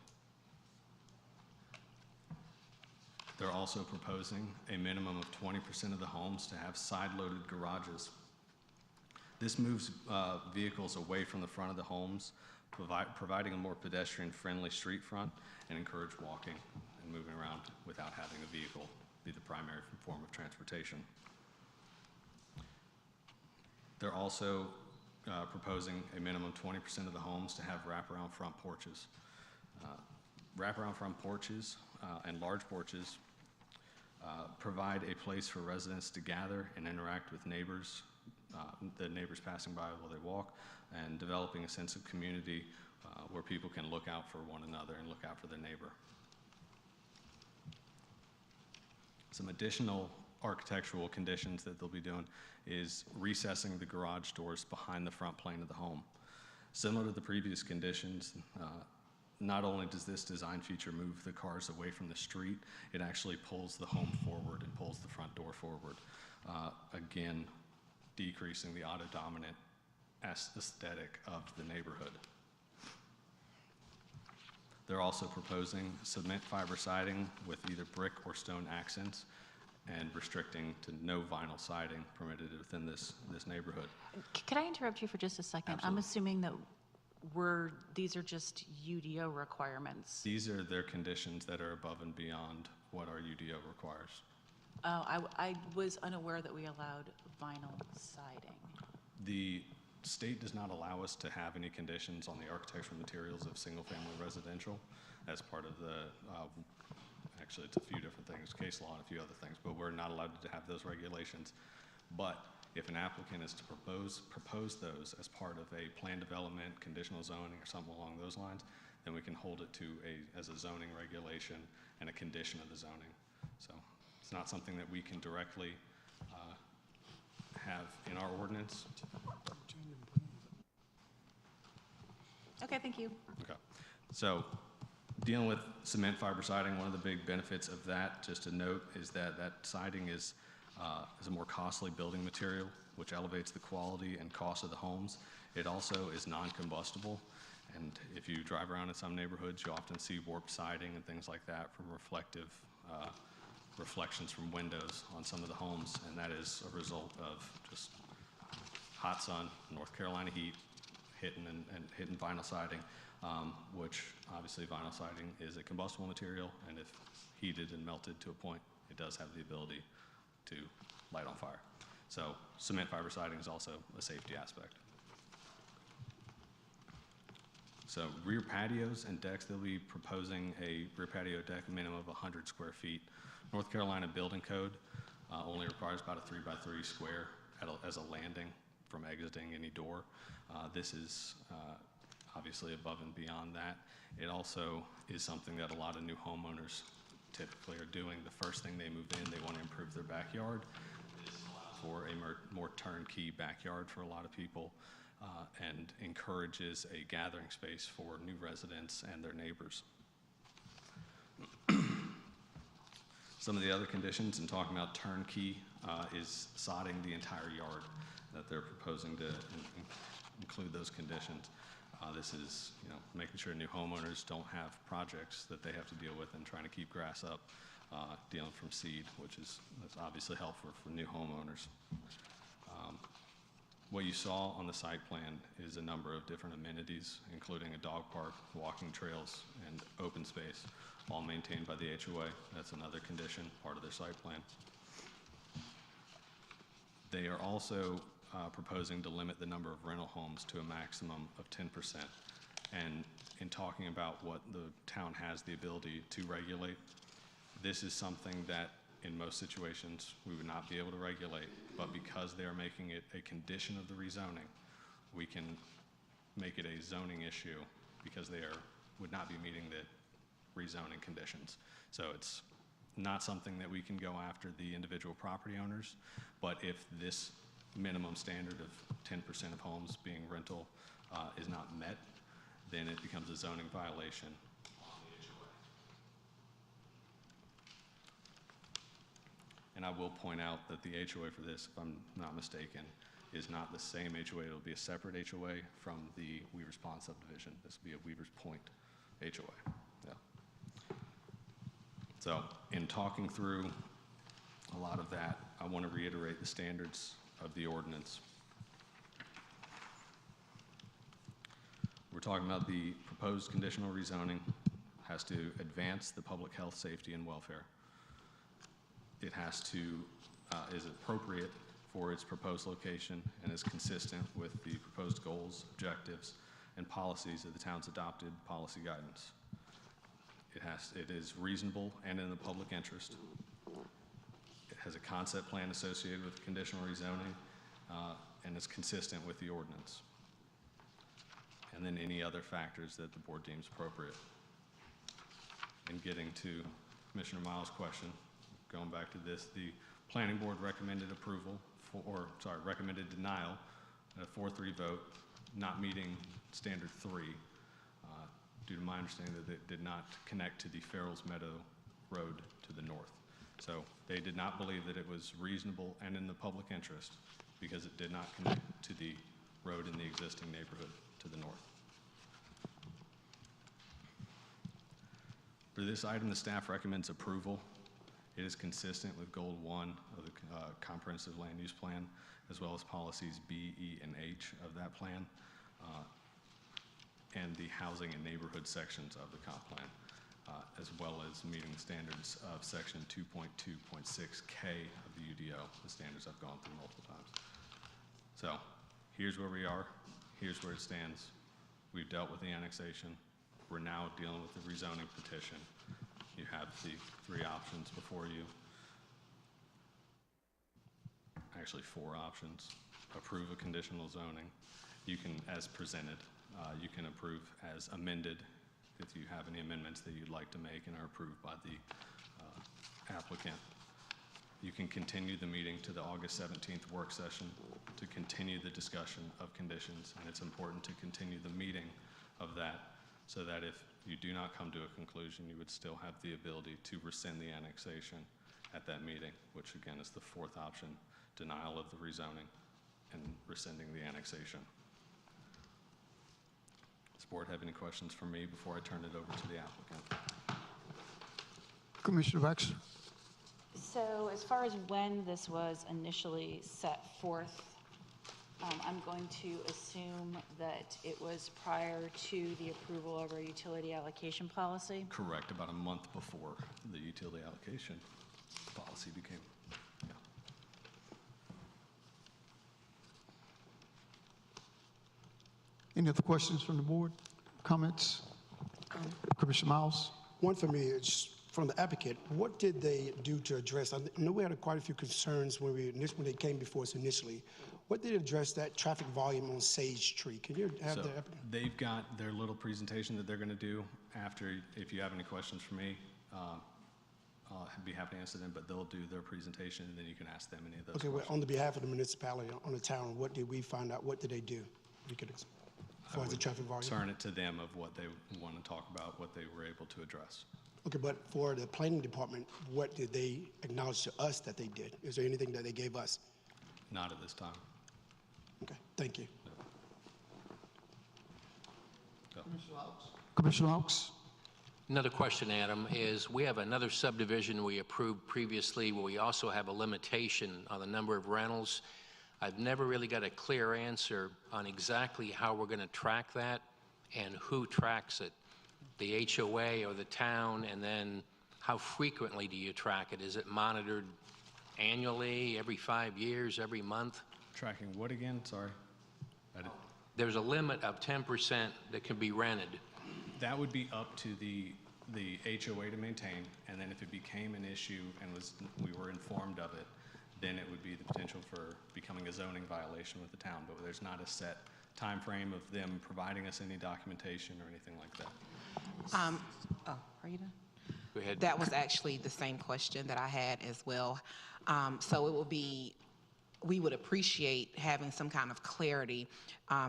They're also proposing a minimum of 20% of the homes to have side-loaded garages. This moves vehicles away from the front of the homes, providing a more pedestrian-friendly street front and encourage walking and moving around without having a vehicle be the primary form of transportation. They're also proposing a minimum 20% of the homes to have wraparound front porches. Wraparound front porches and large porches provide a place for residents to gather and interact with neighbors, the neighbors passing by while they walk, and developing a sense of community where people can look out for one another and look out for their neighbor. Some additional architectural conditions that they'll be doing is recessing the garage doors behind the front plane of the home. Similar to the previous conditions, not only does this design feature move the cars away from the street, it actually pulls the home forward and pulls the front door forward. Again, decreasing the auto-dominant aesthetic of the neighborhood. They're also proposing cement fiber siding with either brick or stone accents and restricting to no vinyl siding permitted within this neighborhood. Could I interrupt you for just a second? Absolutely. I'm assuming that these are just UDO requirements. These are their conditions that are above and beyond what our UDO requires. Oh, I was unaware that we allowed vinyl siding. The state does not allow us to have any conditions on the architectural materials of single-family residential as part of the, actually it's a few different things, case law and a few other things, but we're not allowed to have those regulations. But if an applicant is to propose those as part of a plan development, conditional zoning, or something along those lines, then we can hold it as a zoning regulation and a condition of the zoning. So it's not something that we can directly have in our ordinance. Okay, thank you. Okay. So dealing with cement fiber siding, one of the big benefits of that, just to note, is that siding is a more costly building material, which elevates the quality and cost of the homes. It also is non-combustible, and if you drive around in some neighborhoods, you often see warped siding and things like that from reflections from windows on some of the homes, and that is a result of just hot sun, North Carolina heat, hitting and hitting vinyl siding, which obviously vinyl siding is a combustible material, and if heated and melted to a point, it does have the ability to light on fire. So cement fiber siding is also a safety aspect. So rear patios and decks, they'll be proposing a rear patio deck, a minimum of 100 square feet. North Carolina Building Code only requires about a 3x3 square as a landing from exiting any door. This is obviously above and beyond that. It also is something that a lot of new homeowners typically are doing. The first thing they move in, they want to improve their backyard. This allows for a more turnkey backyard for a lot of people, and encourages a gathering space for new residents and their neighbors. Some of the other conditions in talking about turnkey is sodding the entire yard, that they're proposing to include those conditions. This is, making sure new homeowners don't have projects that they have to deal with and trying to keep grass up, dealing from seed, that's obviously helpful for new homeowners. What you saw on the site plan is a number of different amenities, including a dog park, walking trails, and open space, all maintained by the HOA. That's another condition, part of their site plan. They are also proposing to limit the number of rental homes to a maximum of 10%. And in talking about what the town has the ability to regulate, this is something that in most situations we would not be able to regulate, but because they are making it a condition of the rezoning, we can make it a zoning issue because they would not be meeting the rezoning conditions. So it's not something that we can go after the individual property owners, but if this minimum standard of 10% of homes being rental is not met, then it becomes a zoning violation on the HOA. And I will point out that the HOA for this, if I'm not mistaken, is not the same HOA. It'll be a separate HOA from the Weaver's Pond subdivision. This will be a Weaver's Point HOA. Yeah. So in talking through a lot of that, I want to reiterate the standards of the ordinance. We're talking about the proposed conditional rezoning has to advance the public health, safety, and welfare. It has to, is appropriate for its proposed location and is consistent with the proposed goals, objectives, and policies of the town's adopted policy guidance. It is reasonable and in the public interest. It has a concept plan associated with conditional rezoning, and is consistent with the ordinance. And then any other factors that the board deems appropriate. In getting to Commissioner Miles' question, going back to this, the planning board recommended recommended denial at a 4-3 vote, not meeting standard 3, due to my understanding that it did not connect to the Farrell's Meadow Road to the north. So they did not believe that it was reasonable and in the public interest because it did not connect to the road in the existing neighborhood to the north. For this item, the staff recommends approval. It is consistent with Goal 1 of the Comprehensive Land Use Plan, as well as policies B, E, and H of that plan, and the housing and neighborhood sections of the comp plan, as well as meeting the standards of section 2.2.6K of the UDO, the standards I've gone through multiple times. So here's where we are. Here's where it stands. We've dealt with the annexation. We're now dealing with the rezoning petition. You have the 3 options before you. Actually, 4 options. Approve a conditional zoning. You can, as presented, you can approve as amended if you have any amendments that you'd like to make and are approved by the applicant. You can continue the meeting to the August 17th work session to continue the discussion of conditions, and it's important to continue the meeting of that so that if you do not come to a conclusion, you would still have the ability to rescind the annexation at that meeting, which again is the 4th option, denial of the rezoning and rescinding the annexation. Does the board have any questions for me before I turn it over to the applicant? Commissioner Baxter. So as far as when this was initially set forth, I'm going to assume that it was prior to the approval of our utility allocation policy? Correct, about a month before the utility allocation policy became, yeah. Any other questions from the board? Comments? Commissioner Miles? One for me is from the advocate. What did they do to address? I know we had quite a few concerns when they came before us initially. What did it address that traffic volume on Sage Tree? Can you have So the? they've got their little presentation that they're going to do after. If you have any questions for me, I'll be happy to answer them, but they'll do their presentation, and then you can ask them any of those Okay, well, questions. on the behalf of the municipality, on the town, what did we find out? What did they do? We could, as far as the traffic volume. Turn it to them of what they want to talk about, what they were able to address. Okay, but for the planning department, what did they acknowledge to us that they did? Is there anything that they gave us? Not at this time. Okay, thank you. Commissioner Hawks? Another question, Adam, is we have another subdivision we approved previously where we also have a limitation on the number of rentals. I've never really got a clear answer on exactly how we're going to track that and who tracks it, the HOA or the town, and then how frequently do you track it? Is it monitored annually, every 5 years, every month? Tracking what again? Sorry. There's a limit of 10% that can be rented. That would be up to the HOA to maintain, and then if it became an issue and we were informed of it, then it would be the potential for becoming a zoning violation with the town. But there's not a set time frame of them providing us any documentation or anything like that. Are you done? Go ahead. That was actually the same question that I had as well. So it will be, we would appreciate having some kind of clarity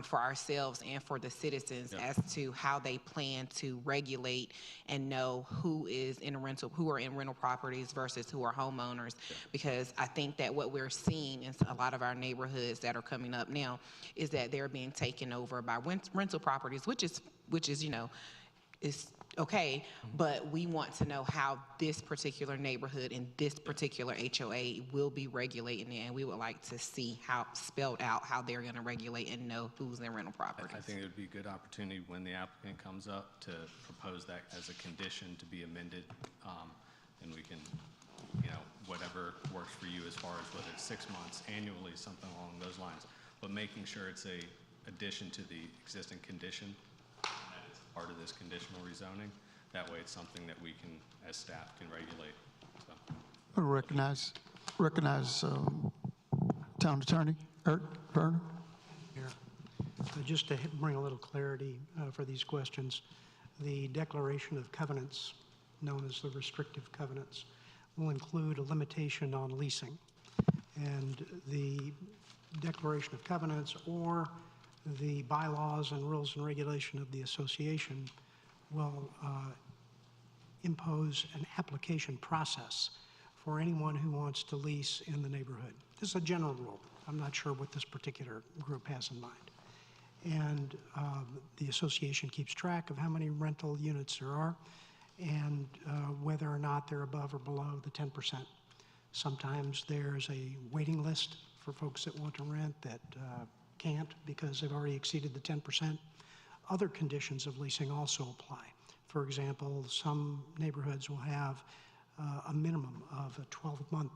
for ourselves and for the citizens as to how they plan to regulate and know who are in rental properties versus who are homeowners. Because I think that what we're seeing in a lot of our neighborhoods that are coming up now is that they're being taken over by rental properties, which is is okay, but we want to know how this particular neighborhood and this particular HOA will be regulating it, and we would like to see how spelled out how they're going to regulate and know who's in rental properties. I think it would be a good opportunity when the applicant comes up to propose that as a condition to be amended, and we can, whatever works for you as far as whether it's 6 months, annually, something along those lines, but making sure it's a addition to the existing condition, and that it's part of this conditional rezoning. That way it's something that we can, as staff, can regulate. So. I recognize Town Attorney Eric Verner. Here. Just to bring a little clarity for these questions, the declaration of covenants, known as the restrictive covenants, will include a limitation on leasing. And the declaration of covenants or the bylaws and rules and regulation of the association will impose an application process for anyone who wants to lease in the neighborhood. This is a general rule. I'm not sure what this particular group has in mind. And the association keeps track of how many rental units there are and whether or not they're above or below the 10%. Sometimes there's a waiting list for folks that want to rent that can't because they've already exceeded the 10%. Other conditions of leasing also apply. For example, some neighborhoods will have a minimum of a 12-month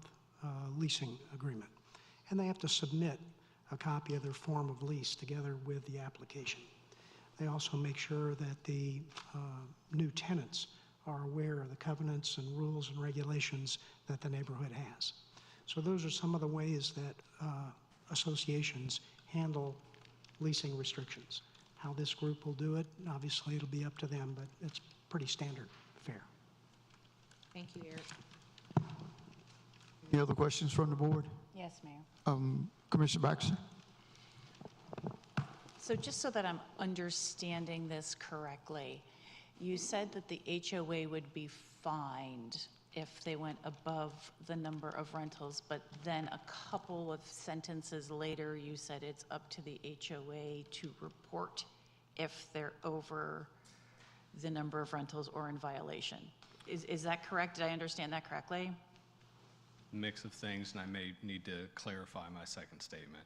leasing agreement, and they have to submit a copy of their form of lease together with the application. They also make sure that the new tenants are aware of the covenants and rules and regulations that the neighborhood has. So those are some of the ways that associations handle leasing restrictions. How this group will do it, obviously it'll be up to them, but it's pretty standard fare. Thank you, Eric. Any other questions from the board? Yes, Mayor. Commissioner Baxter? So just so that I'm understanding this correctly, you said that the HOA would be fined if they went above the number of rentals, but then a couple of sentences later, you said it's up to the HOA to report if they're over the number of rentals or in violation. Is that correct? Did I understand that correctly? Mix of things, and I may need to clarify my second statement.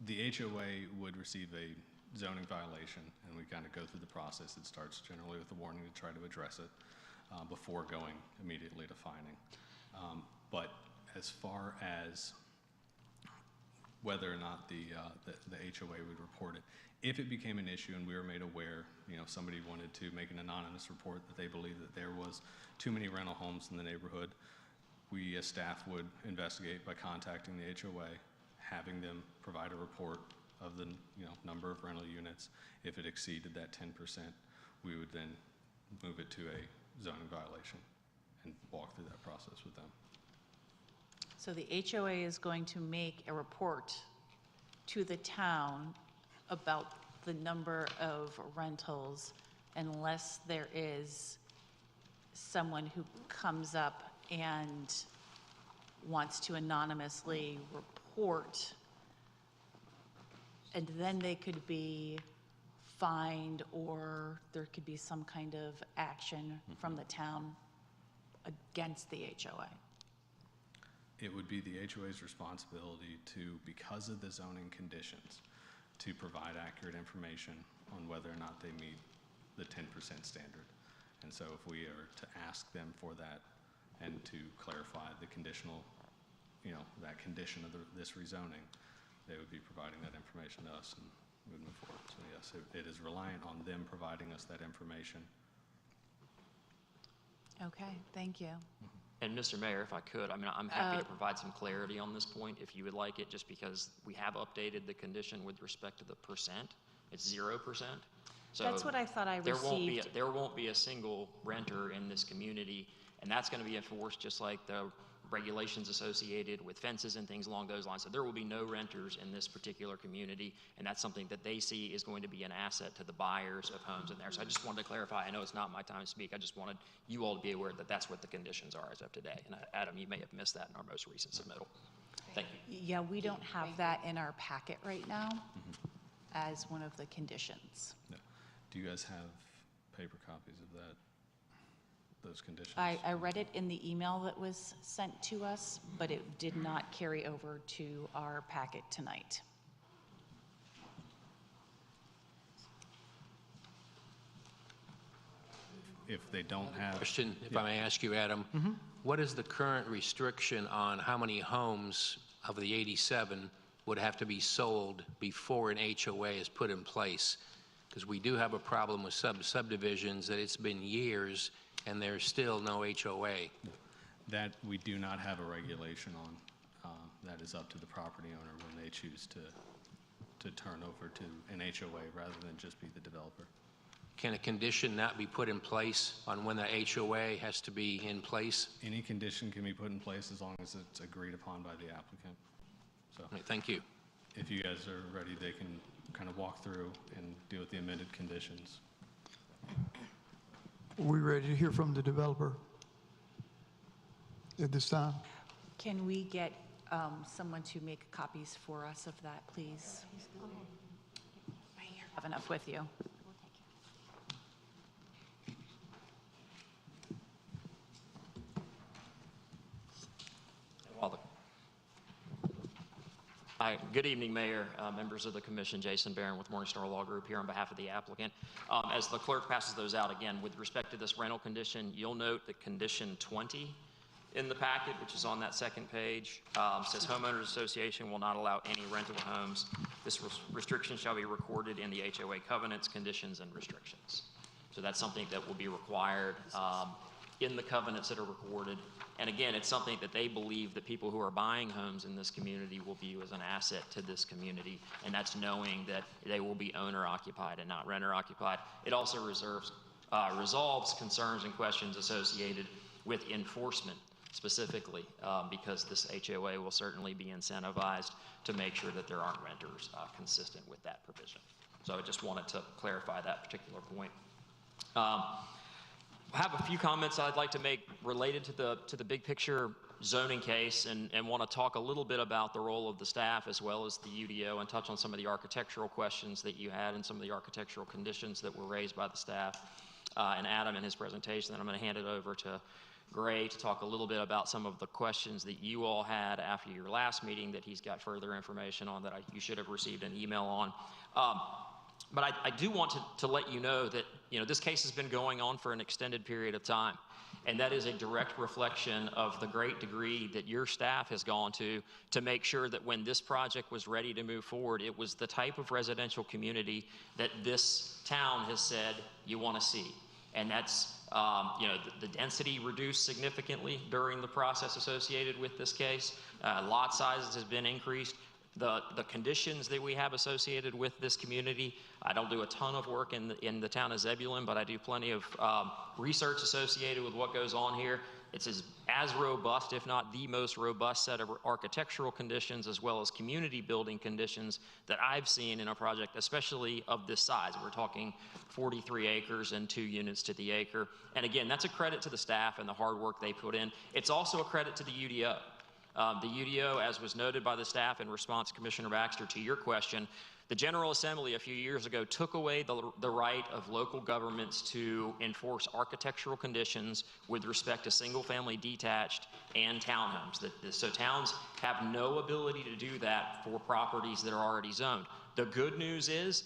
The HOA would receive a zoning violation, and we kind of go through the process. It starts generally with a warning to try to address it before going immediately to fining. But as far as whether or not the HOA would report it, if it became an issue and we were made aware, somebody wanted to make an anonymous report that they believed that there was too many rental homes in the neighborhood, we as staff would investigate by contacting the HOA, having them provide a report of the number of rental units. If it exceeded that 10%, we would then move it to a zoning violation and walk through that process with them. So the HOA is going to make a report to the town about the number of rentals unless there is someone who comes up and wants to anonymously report, and then they could be fined or there could be some kind of action from the town against the HOA. It would be the HOA's responsibility to, because of the zoning conditions, to provide accurate information on whether or not they meet the 10% standard. And so if we are to ask them for that and to clarify the conditional, that condition of this rezoning, they would be providing that information to us and we would move forward. So yes, it is reliant on them providing us that information. Okay, thank you. And Mr. Mayor, if I could, I'm happy to provide some clarity on this point if you would like it, just because we have updated the condition with respect to the percent. It's 0%. So That's what I thought I received. There won't be a single renter in this community, and that's going to be enforced just like the regulations associated with fences and things along those lines. So there will be no renters in this particular community, and that's something that they see is going to be an asset to the buyers of homes in there. So I just wanted to clarify. I know it's not my time to speak. I just wanted you all to be aware that that's what the conditions are as of today. And Adam, you may have missed that in our most recent submittal. Thank you. Yeah, we don't have that in our packet right now as one of the conditions. No. Do you guys have paper copies of that? Those conditions? I read it in the email that was sent to us, but it did not carry over to our packet tonight. If they don't have... Question, if I may ask you, Adam, what is the current restriction on how many homes of the 87 would have to be sold before an HOA is put in place? Because we do have a problem with subdivisions that it's been years and there's still no HOA. That we do not have a regulation on. That is up to the property owner when they choose to turn over to an HOA rather than just be the developer. Can a condition not be put in place on when the HOA has to be in place? Any condition can be put in place as long as it's agreed upon by the applicant. So, right, thank you. If you guys are ready, they can kind of walk through and deal with the amended conditions. Are we ready to hear from the developer at this time? Can we get someone to make copies for us of that, please? Have enough with you. Hi, good evening, Mayor, members of the Commission. Jason Barron with Morningstar Law Group here on behalf of the applicant. As the clerk passes those out again, with respect to this rental condition, you'll note that condition 20 in the packet, which is on that second page, says homeowners association will not allow any rental homes. This restriction shall be recorded in the HOA covenants, conditions, and restrictions. So that's something that will be required in the covenants that are recorded. And again, it's something that they believe that people who are buying homes in this community will view as an asset to this community, and that's knowing that they will be owner-occupied and not renter-occupied. It also resolves concerns and questions associated with enforcement specifically, because this HOA will certainly be incentivized to make sure that there aren't renters consistent with that provision. So I just wanted to clarify that particular point. I have a few comments I'd like to make related to the big picture zoning case, and want to talk a little bit about the role of the staff as well as the UDO, and touch on some of the architectural questions that you had and some of the architectural conditions that were raised by the staff and Adam in his presentation. Then I'm going to hand it over to Gray to talk a little bit about some of the questions that you all had after your last meeting that he's got further information on that you should have received an email on. But I do want to let you know that, this case has been going on for an extended period of time. And that is a direct reflection of the great degree that your staff has gone to make sure that when this project was ready to move forward, it was the type of residential community that this town has said you want to see. And that's, the density reduced significantly during the process associated with this case. Lot sizes has been increased. The conditions that we have associated with this community, I don't do a ton of work in the town of Zebulon, but I do plenty of research associated with what goes on here. It's as robust, if not the most robust set of architectural conditions as well as community building conditions that I've seen in a project, especially of this size. We're talking 43 acres and 2 units to the acre. And again, that's a credit to the staff and the hard work they put in. It's also a credit to the UDO. The UDO, as was noted by the staff in response, Commissioner Baxter, to your question, the General Assembly a few years ago took away the right of local governments to enforce architectural conditions with respect to single-family detached and townhomes. So towns have no ability to do that for properties that are already zoned. The good news is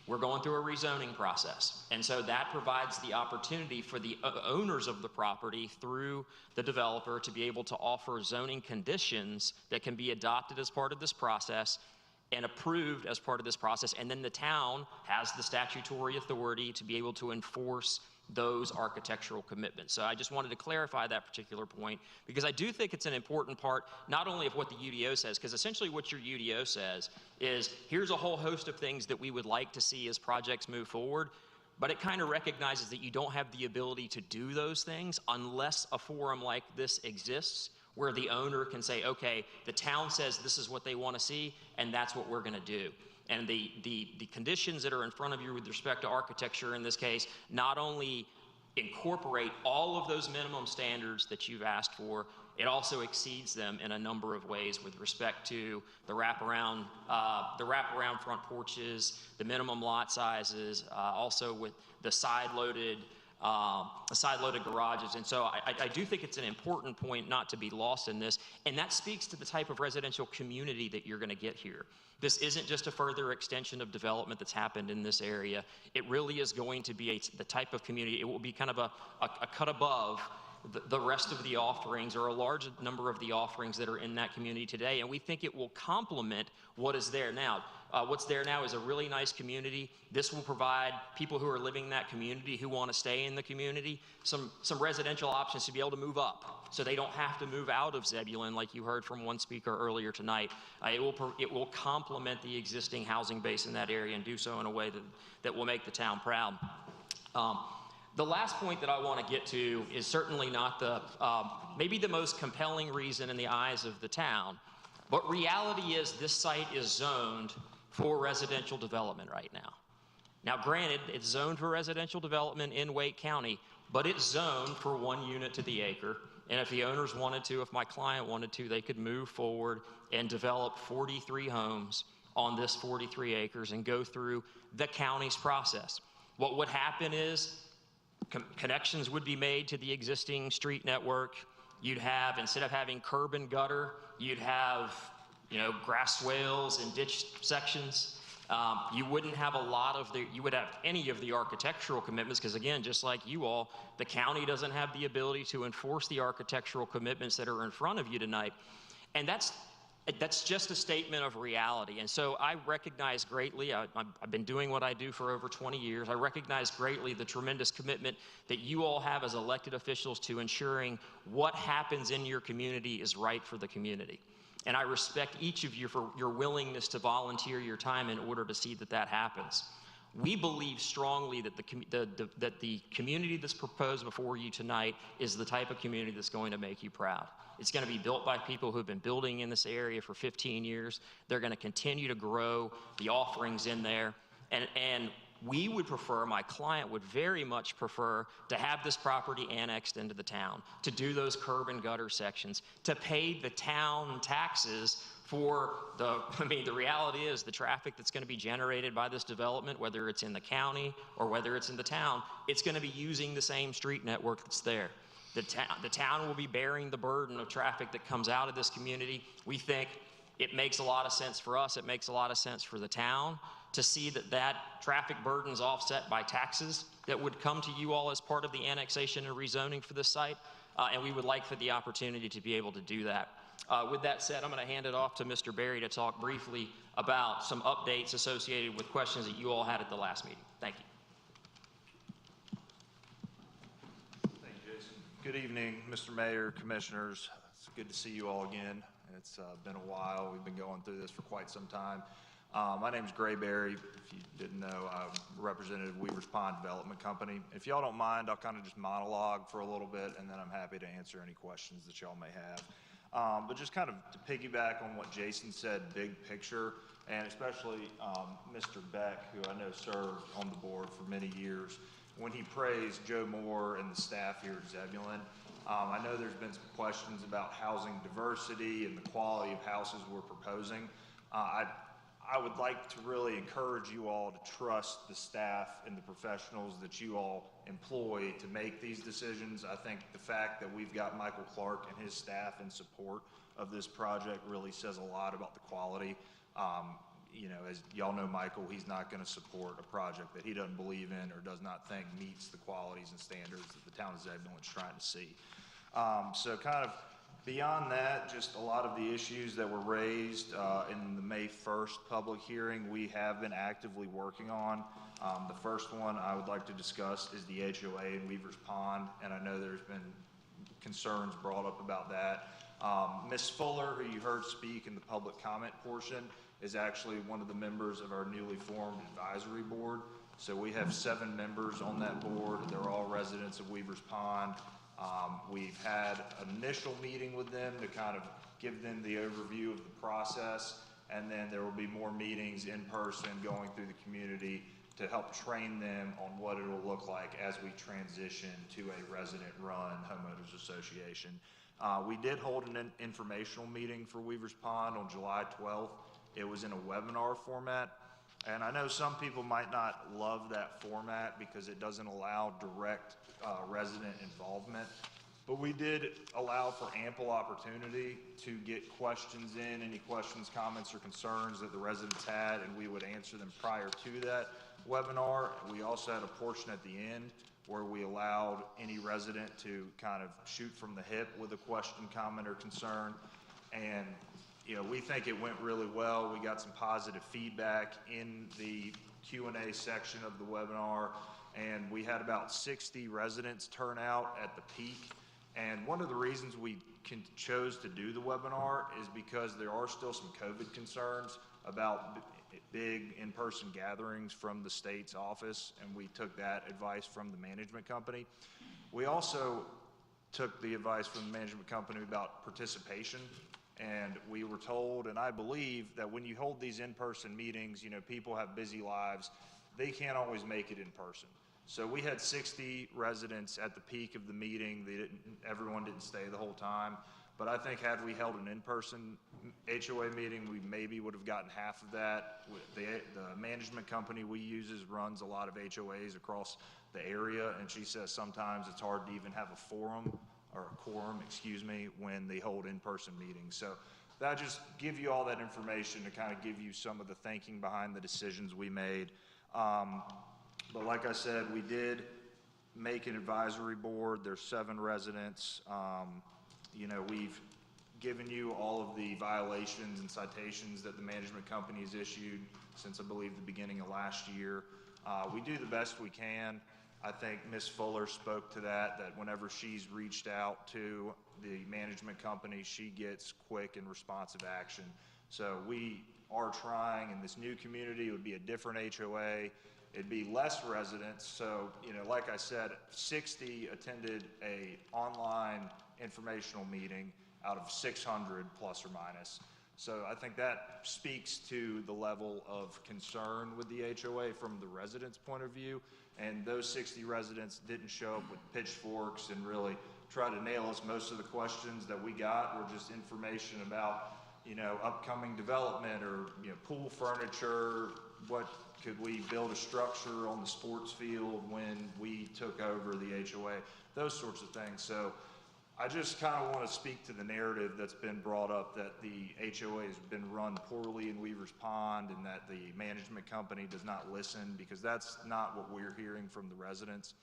we're going through a rezoning process. And so that provides the opportunity for the owners of the property through the developer to be able to offer zoning conditions that can be adopted as part of this process and approved as part of this process. And then the town has the statutory authority to be able to enforce those architectural commitments. So I just wanted to clarify that particular point because I do think it's an important part not only of what the UDO says, because essentially what your UDO says is here's a whole host of things that we would like to see as projects move forward, but it kind of recognizes that you don't have the ability to do those things unless a forum like this exists where the owner can say, okay, the town says this is what they want to see, and that's what we're going to do. And the conditions that are in front of you with respect to architecture in this case not only incorporate all of those minimum standards that you've asked for, it also exceeds them in a number of ways with respect to the wraparound front porches, the minimum lot sizes, also with the side-loaded garages. And so I do think it's an important point not to be lost in this, and that speaks to the type of residential community that you're going to get here. This isn't just a further extension of development that's happened in this area. It really is going to be the type of community, it will be kind of a cut above the rest of the offerings or a large number of the offerings that are in that community today, and we think it will complement what is there now. What's there now is a really nice community. This will provide people who are living in that community who want to stay in the community some residential options to be able to move up so they don't have to move out of Zebulon like you heard from one speaker earlier tonight. It will complement the existing housing base in that area and do so in a way that will make the town proud. The last point that I want to get to is certainly not maybe the most compelling reason in the eyes of the town, but reality is this site is zoned for residential development right now. Now, granted, it's zoned for residential development in Wake County, but it's zoned for 1 unit to the acre. And if the owners wanted to, if my client wanted to, they could move forward and develop 43 homes on this 43 acres and go through the county's process. What would happen is connections would be made to the existing street network. You'd have, instead of having curb and gutter, you'd have grass swales and ditch sections. You wouldn't have you would have any of the architectural commitments because again, just like you all, the county doesn't have the ability to enforce the architectural commitments that are in front of you tonight. And that's just a statement of reality. And so I recognize greatly, I've been doing what I do for over 20 years, I recognize greatly the tremendous commitment that you all have as elected officials to ensuring what happens in your community is right for the community. And I respect each of you for your willingness to volunteer your time in order to see that happens. We believe strongly that the community that's proposed before you tonight is the type of community that's going to make you proud. It's going to be built by people who've been building in this area for 15 years. They're going to continue to grow the offerings in there. And we would prefer, my client would very much prefer to have this property annexed into the town, to do those curb and gutter sections, to pay the town taxes for the reality is the traffic that's going to be generated by this development, whether it's in the county or whether it's in the town, it's going to be using the same street network that's there. The town will be bearing the burden of traffic that comes out of this community. We think it makes a lot of sense for us. It makes a lot of sense for the town to see that that traffic burden is offset by taxes that would come to you all as part of the annexation and rezoning for this site. And we would like for the opportunity to be able to do that. With that said, I'm going to hand it off to Mr. Berry to talk briefly about some updates associated with questions that you all had at the last meeting. Thank you. Thank you, Jason. Good evening, Mr. Mayor, Commissioners. It's good to see you all again. It's been a while. We've been going through this for quite some time. My name is Gray Berry. If you didn't know, I'm representative of Weavers Pond Development Company. If y'all don't mind, I'll kind of just monologue for a little bit, and then I'm happy to answer any questions that y'all may have. But just kind of to piggyback on what Jason said, big picture, and especially Mr. Beck, who I know served on the board for many years, when he praised Joe Moore and the staff here at Zebulon. I know there's been some questions about housing diversity and the quality of houses we're proposing. I would like to really encourage you all to trust the staff and the professionals that you all employ to make these decisions. I think the fact that we've got Michael Clark and his staff in support of this project really says a lot about the quality. You know, as y'all know, Michael, he's not going to support a project that he doesn't believe in or does not think meets the qualities and standards that the town of Zebulon is trying to see. So kind of beyond that, just a lot of the issues that were raised in the May 1st public hearing, we have been actively working on. The first one I would like to discuss is the HOA in Weavers Pond, and I know there's been concerns brought up about that. Ms. Fuller, who you heard speak in the public comment portion, is actually one of the members of our newly formed advisory board. So we have 7 members on that board. They're all residents of Weavers Pond. We've had an initial meeting with them to kind of give them the overview of the process, and then there will be more meetings in person going through the community to help train them on what it will look like as we transition to a resident-run homeowners association. We did hold an informational meeting for Weavers Pond on July 12th. It was in a webinar format, and I know some people might not love that format because it doesn't allow direct resident involvement, but we did allow for ample opportunity to get questions in, any questions, comments, or concerns that the residents had, and we would answer them prior to that webinar. We also had a portion at the end where we allowed any resident to kind of shoot from the hip with a question, comment, or concern, and you know, we think it went really well. We got some positive feedback in the Q&A section of the webinar, and we had about 60 residents turn out at the peak. And one of the reasons we chose to do the webinar is because there are still some COVID concerns about big in-person gatherings from the state's office, and we took that advice from the management company. We also took the advice from the management company about participation. And we were told, and I believe, that when you hold these in-person meetings, you know, people have busy lives. They can't always make it in person. So we had 60 residents at the peak of the meeting. Everyone didn't stay the whole time. But I think had we held an in-person HOA meeting, we maybe would have gotten half of that. The management company we use runs a lot of HOAs across the area, and she says sometimes it's hard to even have a forum or a quorum, excuse me, when they hold in-person meetings. So that just give you all that information to kind of give you some of the thinking behind the decisions we made. But like I said, we did make an advisory board. There's 7 residents. You know, we've given you all of the violations and citations that the management company has issued since, I believe, the beginning of last year. We do the best we can. I think Ms. Fuller spoke to that whenever she's reached out to the management company, she gets quick and responsive action. So we are trying in this new community. It would be a different HOA. It'd be less residents. So, you know, like I said, 60 attended a online informational meeting out of 600 plus or minus. So I think that speaks to the level of concern with the HOA from the residents' point of view. And those 60 residents didn't show up with pitchforks and really try to nail us. Most of the questions that we got were just information about, you know, upcoming development or, you know, pool furniture, what could we build a structure on the sports field when we took over the HOA? Those sorts of things. So I just kind of want to speak to the narrative that's been brought up that the HOA has been run poorly in Weaver's Pond and that the management company does not listen, because that's not what we're hearing from the residents.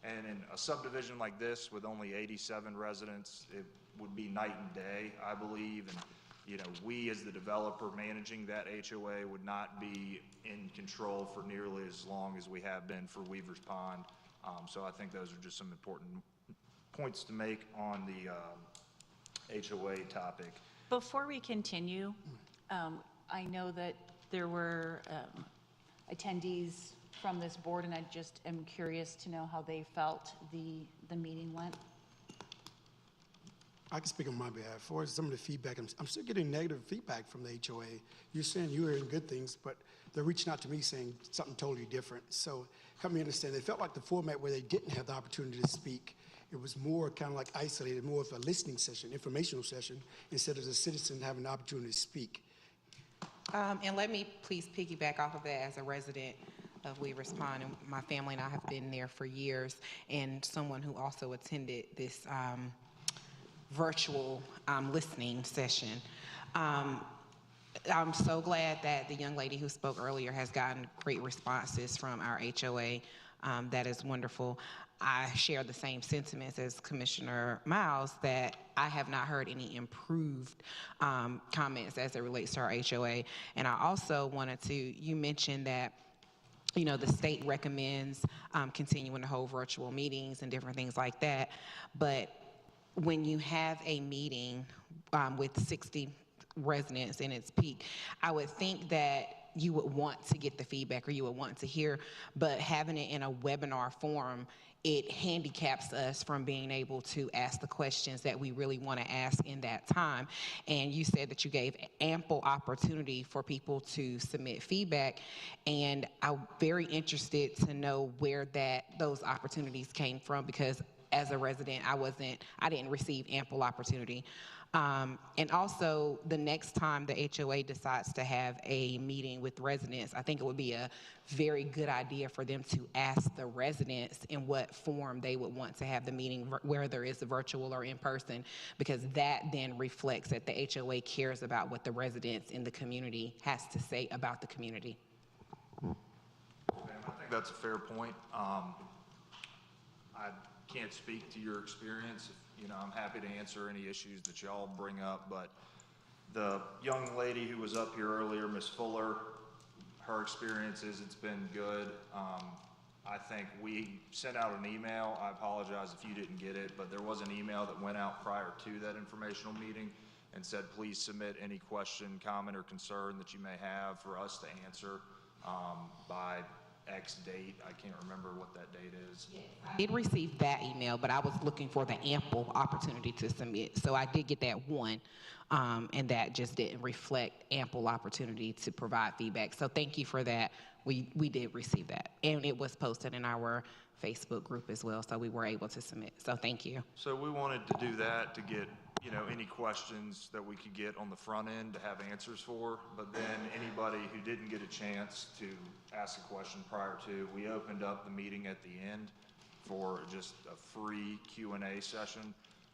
And in a subdivision like this with only 87 residents, it would be night and day, I believe. And, you know, we as the developer managing that HOA would not be in control for nearly as long as we have been for Weaver's Pond. So I think those are just some important points to make on the HOA topic. Before we continue, I know that there were attendees from this board, and I just am curious to know how they felt the meeting went. I can speak on my behalf. As far as some of the feedback, I'm still getting negative feedback from the HOA. You're saying you're hearing good things, but they're reaching out to me saying something totally different. So help me understand. They felt like the format where they didn't have the opportunity to speak, it was more kind of like isolated, more of a listening session, informational session, instead of the citizen having the opportunity to speak. And let me please piggyback off of that as a resident of Weaver's Pond, and my family and I have been there for years, and someone who also attended this virtual listening session. I'm so glad that the young lady who spoke earlier has gotten great responses from our HOA. That is wonderful. I share the same sentiments as Commissioner Miles that I have not heard any improved comments as it relates to our HOA. And I also wanted to, you mentioned that, you know, the state recommends continuing to hold virtual meetings and different things like that. But when you have a meeting with 60 residents in its peak, I would think that you would want to get the feedback or you would want to hear, but having it in a webinar form, it handicaps us from being able to ask the questions that we really want to ask in that time. And you said that you gave ample opportunity for people to submit feedback, and I'm very interested to know where those opportunities came from, because as a resident, I didn't receive ample opportunity. And also, the next time the HOA decides to have a meeting with residents, I think it would be a very good idea for them to ask the residents in what form they would want to have the meeting, whether it's virtual or in person, because that then reflects that the HOA cares about what the residents in the community has to say about the community. I think that's a fair point. I can't speak to your experience. You know, I'm happy to answer any issues that y'all bring up, but the young lady who was up here earlier, Ms. Fuller, her experience is it's been good. I think we sent out an email. I apologize if you didn't get it, but there was an email that went out prior to that informational meeting and said, please submit any question, comment, or concern that you may have for us to answer by X date. I can't remember what that date is. I did receive that email, but I was looking for the ample opportunity to submit. So I did get that one, and that just didn't reflect ample opportunity to provide feedback. So thank you for that. We did receive that, and it was posted in our Facebook group as well, so we were able to submit. So thank you. So we wanted to do that to get, you know, any questions that we could get on the front end to have answers for, but then anybody who didn't get a chance to ask a question prior to, we opened up the meeting at the end for just a free Q&A session,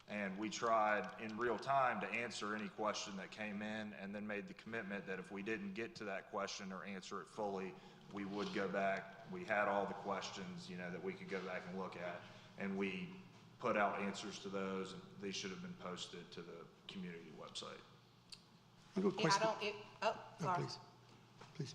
and we tried in real time to answer any question that came in, and then made the commitment that if we didn't get to that question or answer it fully, we would go back. We had all the questions, you know, that we could go back and look at, and we put out answers to those, and they should have been posted to the community website. Sorry. Please.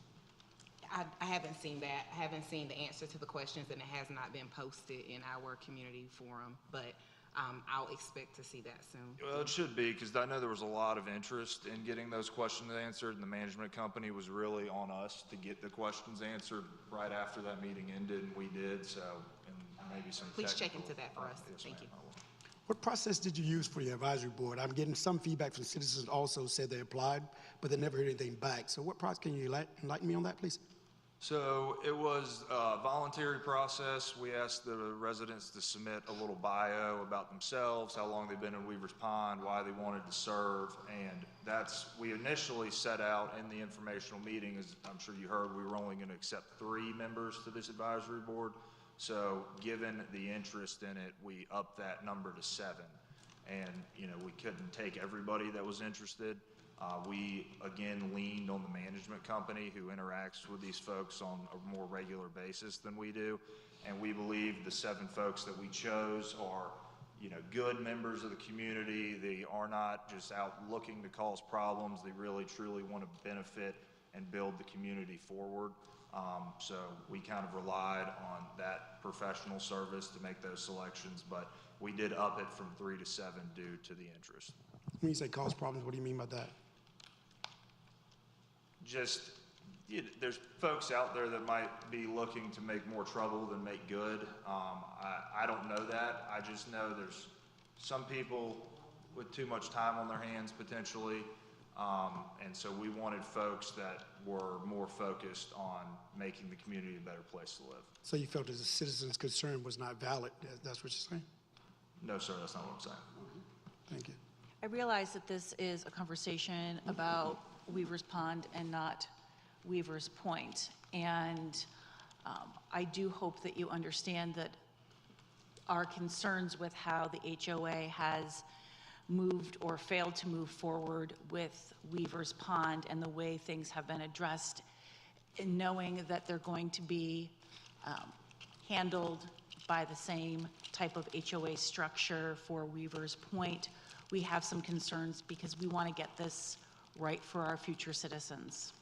I haven't seen that. I haven't seen the answer to the questions, and it has not been posted in our community forum, but I'll expect to see that soon. Well, it should be, because I know there was a lot of interest in getting those questions answered, and the management company was really on us to get the questions answered right after that meeting ended, and we did, so, and maybe some Please check technical- into that for us. Yes, Thank you. ma'am, I will. What process did you use for your advisory board? I'm getting some feedback from citizens also said they applied, but they never heard anything back. So what process, can you enlighten me on that, please? So it was a voluntary process. We asked the residents to submit a little bio about themselves, how long they've been in Weaver's Pond, why they wanted to serve, and we initially set out in the informational meeting, as I'm sure you heard, we were only going to accept 3 members to this advisory board. So given the interest in it, we upped that number to 7. And, we couldn't take everybody that was interested. We, again, leaned on the management company who interacts with these folks on a more regular basis than we do. And we believe the 7 folks that we chose are, good members of the community. They are not just out looking to cause problems. They really, truly want to benefit and build the community forward. So we kind of relied on that professional service to make those selections, but we did up it from 3 to 7 due to the interest. When you say cause problems, what do you mean by that? Just, there's folks out there that might be looking to make more trouble than make good. I don't know that. I just know there's some people with too much time on their hands potentially. And so we wanted folks that were more focused on making the community a better place to live. So you felt that the citizens' concern was not valid? That's what you're saying? No, sir, that's not what I'm saying. Thank you. I realize that this is a conversation about Weaver's Pond and not Weaver's Point. And I do hope that you understand that our concerns with how the HOA has moved or failed to move forward with Weaver's Pond and the way things have been addressed, and knowing that they're going to be handled by the same type of HOA structure for Weaver's Point, we have some concerns because we want to get this right for our future citizens.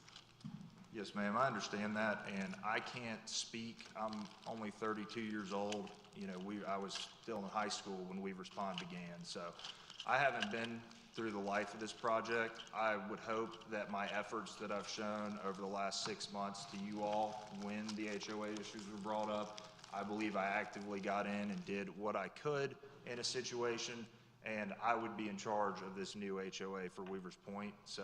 Yes, ma'am, I understand that, and I can't speak. I'm only 32 years old. I was still in high school when Weaver's Pond began, so I haven't been through the life of this project. I would hope that my efforts that I've shown over the last 6 months to you all when the HOA issues were brought up, I believe I actively got in and did what I could in a situation, and I would be in charge of this new HOA for Weaver's Point. So,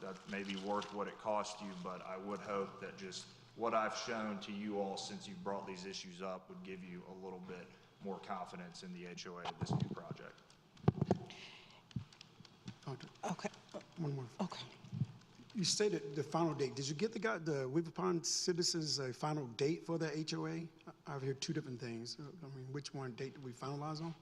that may be worth what it cost you, but I would hope that just what I've shown to you all since you've brought these issues up would give you a little bit more confidence in the HOA of this new project. Okay. One more. Okay. You stated the final date. Did you get the Weaver Pond citizens a final date for the HOA? I've heard 2 different things. Which one date did we finalize on?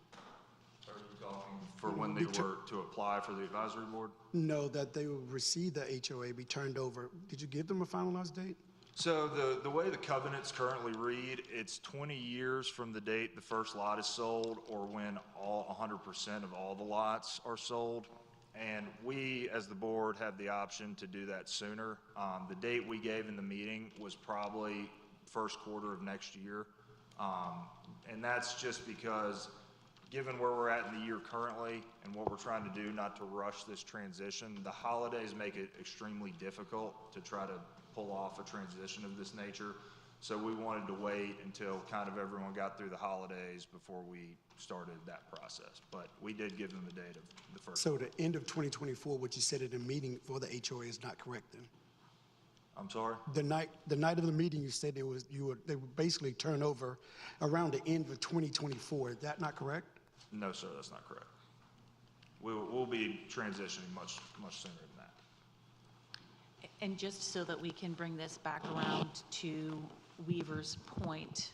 Are you talking for when they were to apply for the advisory board? No, that they will receive the HOA, be turned over. Did you give them a finalized date? So the way the covenants currently read, it's 20 years from the date the first lot is sold or when all 100% of all the lots are sold. And we, as the board, have the option to do that sooner. The date we gave in the meeting was probably first quarter of next year. And that's just because given where we're at in the year currently and what we're trying to do not to rush this transition, the holidays make it extremely difficult to try to pull off a transition of this nature. So we wanted to wait until kind of everyone got through the holidays before we started that process. But we did give them the date of the first. So the end of 2024, what you said at the meeting for the HOA is not correct then? I'm sorry? The night of the meeting, you said they would basically turn over around the end of 2024. Is that not correct? No, sir, that's not correct. We'll be transitioning much sooner than that. And just so that we can bring this back around to Weaver's Point,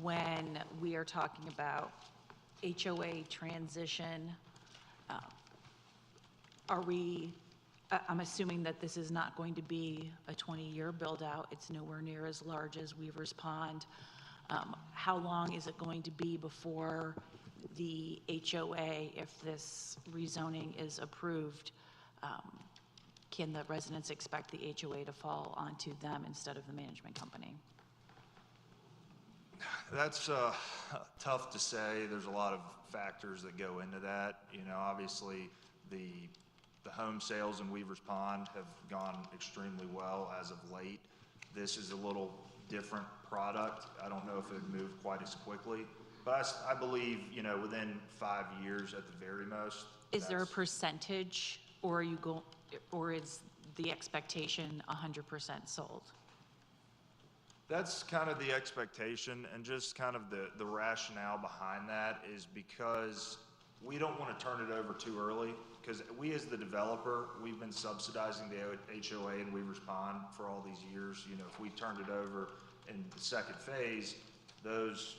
when we are talking about HOA transition, I'm assuming that this is not going to be a 20-year build-out. It's nowhere near as large as Weaver's Pond. How long is it going to be before the HOA, if this rezoning is approved, can the residents expect the HOA to fall onto them instead of the management company? That's tough to say. There's a lot of factors that go into that. Obviously the home sales in Weaver's Pond have gone extremely well as of late. This is a little different product. I don't know if it would move quite as quickly, but I believe, within 5 years at the very most. Is there a percentage, or is the expectation 100% sold? That's kind of the expectation, and just kind of the rationale behind that is because we don't want to turn it over too early, because we as the developer, we've been subsidizing the HOA and Weavers Pond for all these years. You know, if we turned it over in the second phase, those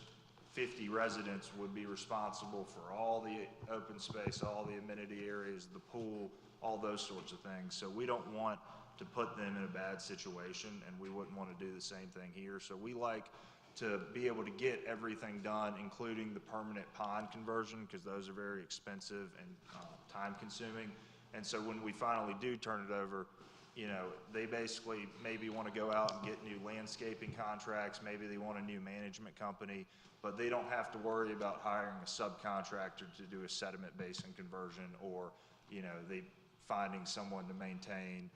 50 residents would be responsible for all the open space, all the amenity areas, the pool, all those sorts of things. So we don't want to put them in a bad situation, and we wouldn't want to do the same thing here. So we like to be able to get everything done, including the permanent pond conversion, because those are very expensive and time consuming. And so when we finally do turn it over, you know, they basically maybe want to go out and get new landscaping contracts, maybe they want a new management company, but they don't have to worry about hiring a subcontractor to do a sediment basin conversion, or, you know, they finding someone to maintain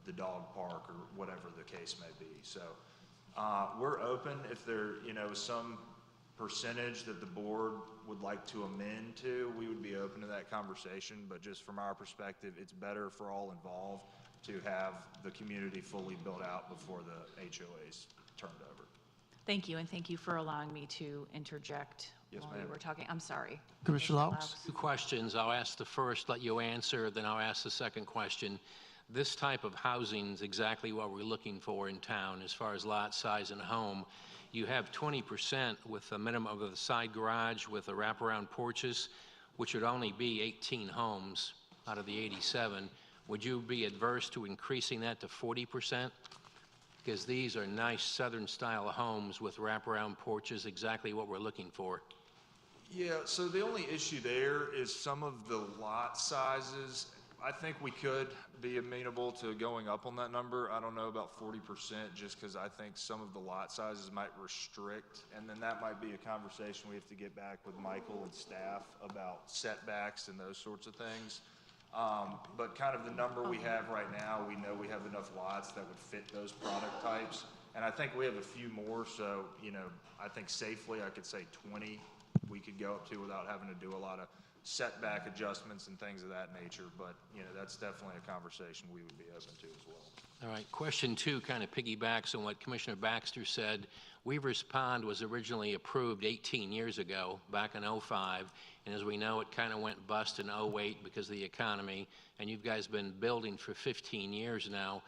the dog park or whatever the case may be. So we're open if there, you know, some percentage that the board would like to amend to, we would be open to that conversation. But just from our perspective, it's better for all involved to have the community fully built out before the HOA's turned over. Thank you, and thank you for allowing me to interject Yes, while ma'am. we were talking. I'm sorry. Commissioner Laux? Two questions. I'll ask the first, let you answer, then I'll ask the second question. This type of housing is exactly what we're looking for in town as far as lot size and home. You have 20% with a minimum of the side garage with the wraparound porches, which would only be 18 homes out of the 87. Would you be adverse to increasing that to 40%? Because these are nice southern style homes with wraparound porches, exactly what we're looking for. Yeah, so the only issue there is some of the lot sizes. I think we could be amenable to going up on that number. I don't know about 40%, just because I think some of the lot sizes might restrict, and then that might be a conversation we have to get back with Michael and staff about setbacks and those sorts of things. But kind of the number we have right now, we know we have enough lots that would fit those product types. And I think we have a few more, so, you know, I think safely I could say 20 we could go up to without having to do a lot of setback adjustments and things of that nature. But, you know, that's definitely a conversation we would be open to as well. All right, question two kind of piggybacks on what Commissioner Baxter said. Weavers Pond was originally approved 18 years ago, back in '05, and as we know, it kind of went bust in '08 because of the economy, and you guys been building for 15 years now.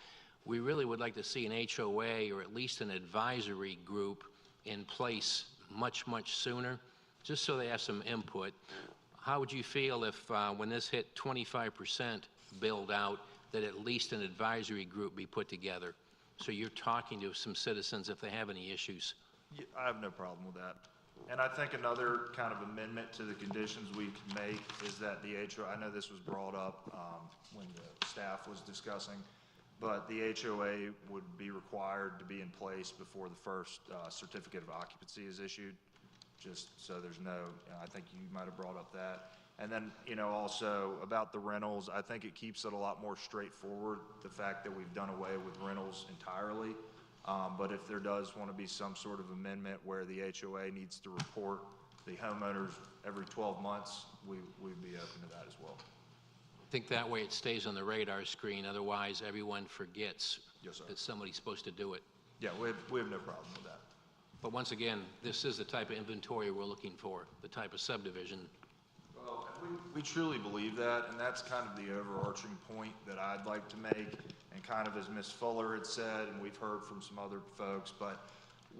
We really would like to see an HOA or at least an advisory group in place much, much sooner, just so they have some input. How would you feel if, when this hit 25% build out, that at least an advisory group be put together? So you're talking to some citizens if they have any issues. Yeah, I have no problem with that. And I think another kind of amendment to the conditions we could make is that the HOA, I know this was brought up when the staff was discussing, but the HOA would be required to be in place before the first certificate of occupancy is issued, just so there's no, I think you might have brought up that. And then, you know, also about the rentals, I think it keeps it a lot more straightforward, the fact that we've done away with rentals entirely. But if there does want to be some sort of amendment where the HOA needs to report the homeowners every 12 months, we'd be open to that as well. I think that way it stays on the radar screen, otherwise everyone forgets that somebody's supposed to do it. Yeah, we have no problem with that. But once again, this is the type of inventory we're looking for, the type of subdivision. Well, we truly believe that, and that's kind of the overarching point that I'd like to make, and kind of as Ms. Fuller had said, and we've heard from some other folks, but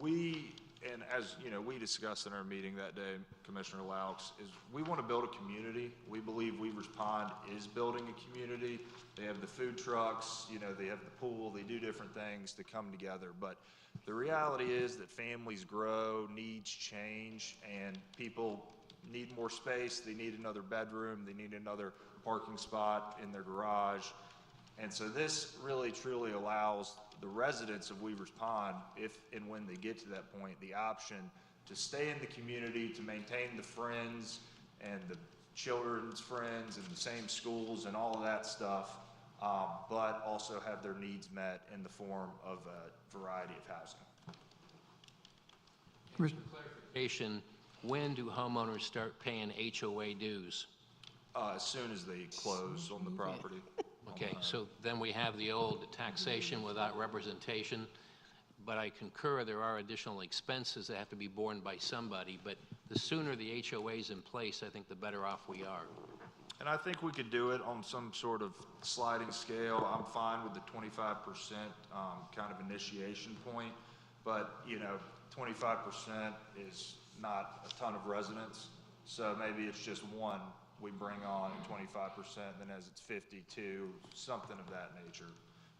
we, and as you know, we discussed in our meeting that day, Commissioner Laux, is we want to build a community. We believe Weavers Pond is building a community. They have the food trucks, you know, they have the pool, they do different things to come together, but the reality is that families grow, needs change, and people need more space, they need another bedroom, they need another parking spot in their garage. And so this really truly allows the residents of Weavers Pond, if and when they get to that point, the option to stay in the community, to maintain the friends and the children's friends and the same schools and all of that stuff, but also have their needs met in the form of a variety of housing. Clarification, when do homeowners start paying HOA dues? As soon as they close on the property. Okay, so then we have the old taxation without representation. but I concur there are additional expenses that have to be borne by somebody, but the sooner the HOA is in place, I think the better off we are. And I think we could do it on some sort of sliding scale. I'm fine with the 25% kind of initiation point, but, you know, 25% is not a ton of residents, so maybe it's just one we bring on at 25%, then as it's 52, something of that nature,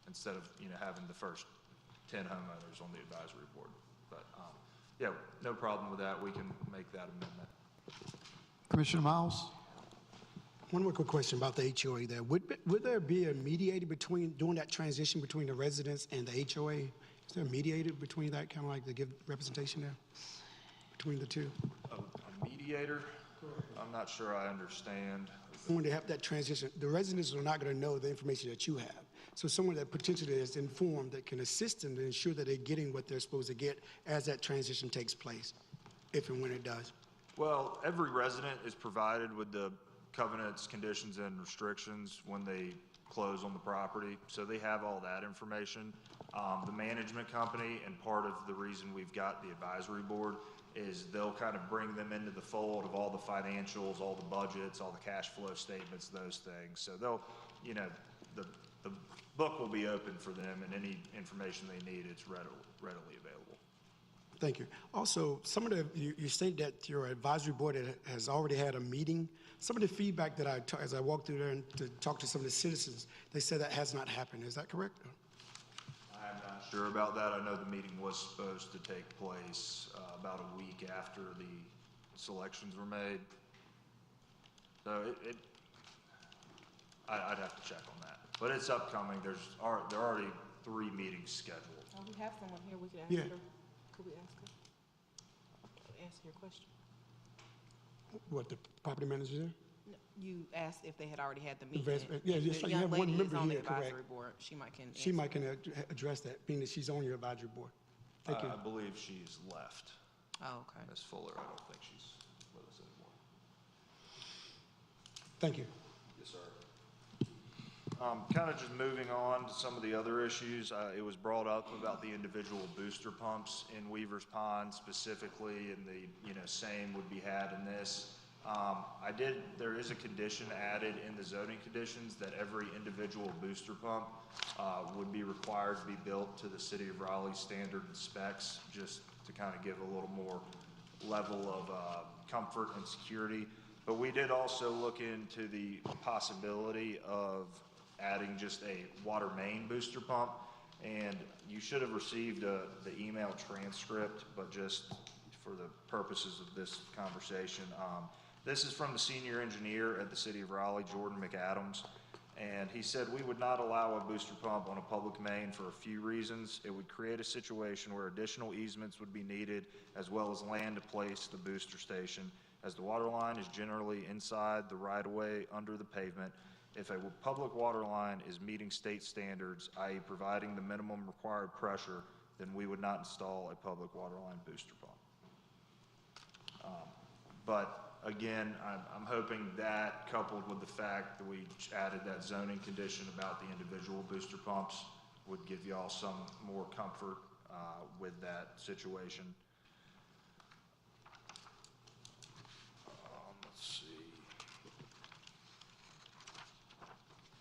instead of, you know, having the first 10 homeowners on the advisory board. But, yeah, no problem with that. We can make that amendment. Commissioner Miles? One more quick question about the HOA there. Would there be a mediator between, doing that transition between the residents and the HOA? Is there a mediator between that, kind of like to give representation there, between the two? A mediator? I'm not sure I understand. When they have that transition, the residents are not going to know the information that you have. So someone that potentially is informed that can assist them to ensure that they're getting what they're supposed to get as that transition takes place, if and when it does. Well, every resident is provided with the covenants, conditions, and restrictions when they close on the property, so they have all that information. The management company, and part of the reason we've got the advisory board, is they'll kind of bring them into the fold of all the financials, all the budgets, all the cash flow statements, those things. So they'll, you know, the book will be open for them, and any information they need, it's readily available. Thank you. Also, some of the, you stated that your advisory board has already had a meeting. Some of the feedback that as I walked through there and to talk to some of the citizens, they said that has not happened. Is that correct? I'm not sure about that. I know the meeting was supposed to take place about a week after the selections were made. So I'd have to check on that. But it's upcoming. There are already 3 meetings scheduled. We have someone here. We could ask Yeah. her. Could we ask her? Answer your question. What, the property manager there? No, you asked if they had already had the meeting. Yeah, just The like you young have one lady member is on the here, correct. advisory board. She might can. She answer might that. can address that, being that she's on your advisory board. Thank you. I believe she's left. Oh, okay. Ms. Fuller, I don't think she's with us anymore. Thank you. Yes, sir. Kind of just moving on to some of the other issues. It was brought up about the individual booster pumps in Weaver's Pond specifically, and the same would be had in this. There is a condition added in the zoning conditions that every individual booster pump would be required to be built to the City of Raleigh standard and specs, just to kind of give a little more level of comfort and security. But we did also look into the possibility of adding just a water main booster pump, and you should have received the email transcript, but just for the purposes of this conversation, this is from the senior engineer at the City of Raleigh, Jordan McAdams, and he said we would not allow a booster pump on a public main for a few reasons. It would create a situation where additional easements would be needed, as well as land to place the booster station, as the water line is generally inside the right-of-way under the pavement. If a public water line is meeting state standards, i.e. providing the minimum required pressure, then we would not install a public water line booster pump. But again, I'm hoping that, coupled with the fact that we added that zoning condition about the individual booster pumps, would give y'all some more comfort with that situation. Let's see.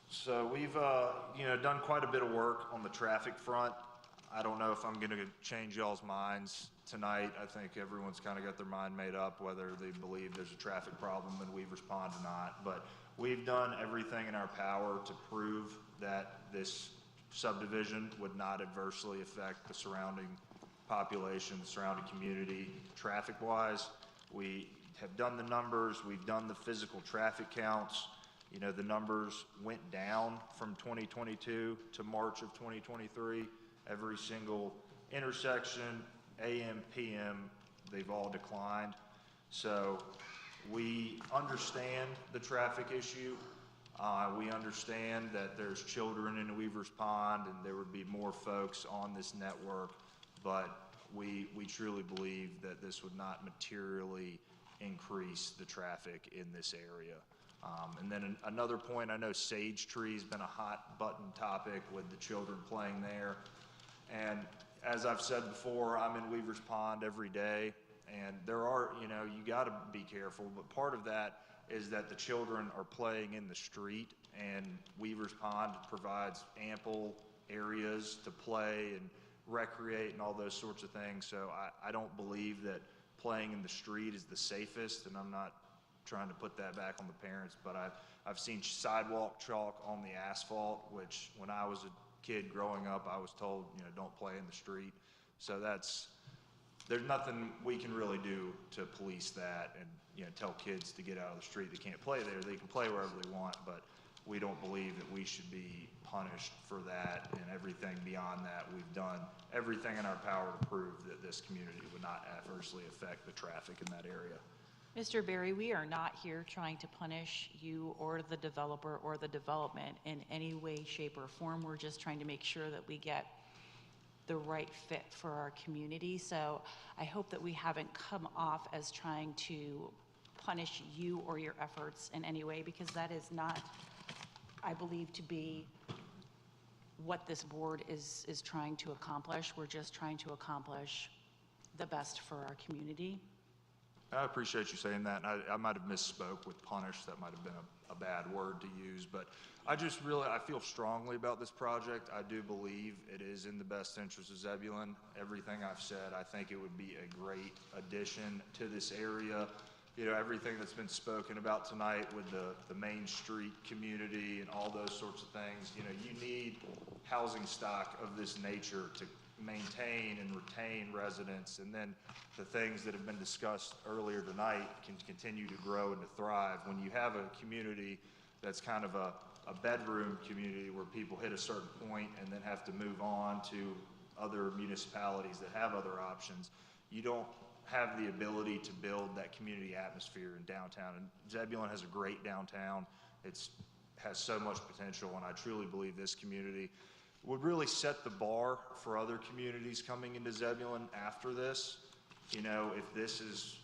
So we've done quite a bit of work on the traffic front. I don't know if I'm going to change y'all's minds tonight. I think everyone's kind of got their mind made up whether they believe there's a traffic problem in Weaver's Pond or not. But we've done everything in our power to prove that this subdivision would not adversely affect the surrounding population, the surrounding community, traffic-wise. We have done the numbers. We've done the physical traffic counts. You know, the numbers went down from 2022 to March of 2023. Every single intersection, AM, PM, they've all declined. So we understand the traffic issue. We understand that there's children in Weaver's Pond and there would be more folks on this network, but we truly believe that this would not materially increase the traffic in this area. And then another point, I know Sage Tree's been a hot button topic with the children playing there. And as I've said before, I'm in Weaver's Pond every day, and there are, you know, you got to be careful, but part of that is that the children are playing in the street, and Weaver's Pond provides ample areas to play and recreate and all those sorts of things. So I don't believe that playing in the street is the safest, and I'm not trying to put that back on the parents, but I've seen sidewalk chalk on the asphalt, which when I was a kid growing up, I was told, you know, don't play in the street. So there's nothing we can really do to police that and, you know, tell kids to get out of the street. They can't play there. They can play wherever they want, but we don't believe that we should be punished for that, and everything beyond that. We've done everything in our power to prove that this community would not adversely affect the traffic in that area. Mr. Berry, we are not here trying to punish you or the developer or the development in any way, shape, or form. We're just trying to make sure that we get the right fit for our community. So I hope that we haven't come off as trying to punish you or your efforts in any way, because that is not, I believe, to be what this board is trying to accomplish. We're just trying to accomplish the best for our community. I appreciate you saying that. I might have misspoke with punish. That might have been a bad word to use, but I feel strongly about this project. I do believe it is in the best interest of Zebulon. Everything I've said, I think it would be a great addition to this area. You know, everything that's been spoken about tonight with the Main Street community and all those sorts of things. You know, you need housing stock of this nature to maintain and retain residents, and then the things that have been discussed earlier tonight can continue to grow and to thrive. When you have a community that's kind of a bedroom community where people hit a certain point and then have to move on to other municipalities that have other options, you don't have the ability to build that community atmosphere in downtown. And Zebulon has a great downtown. It has so much potential, and I truly believe this community would really set the bar for other communities coming into Zebulon after this. You know, if this is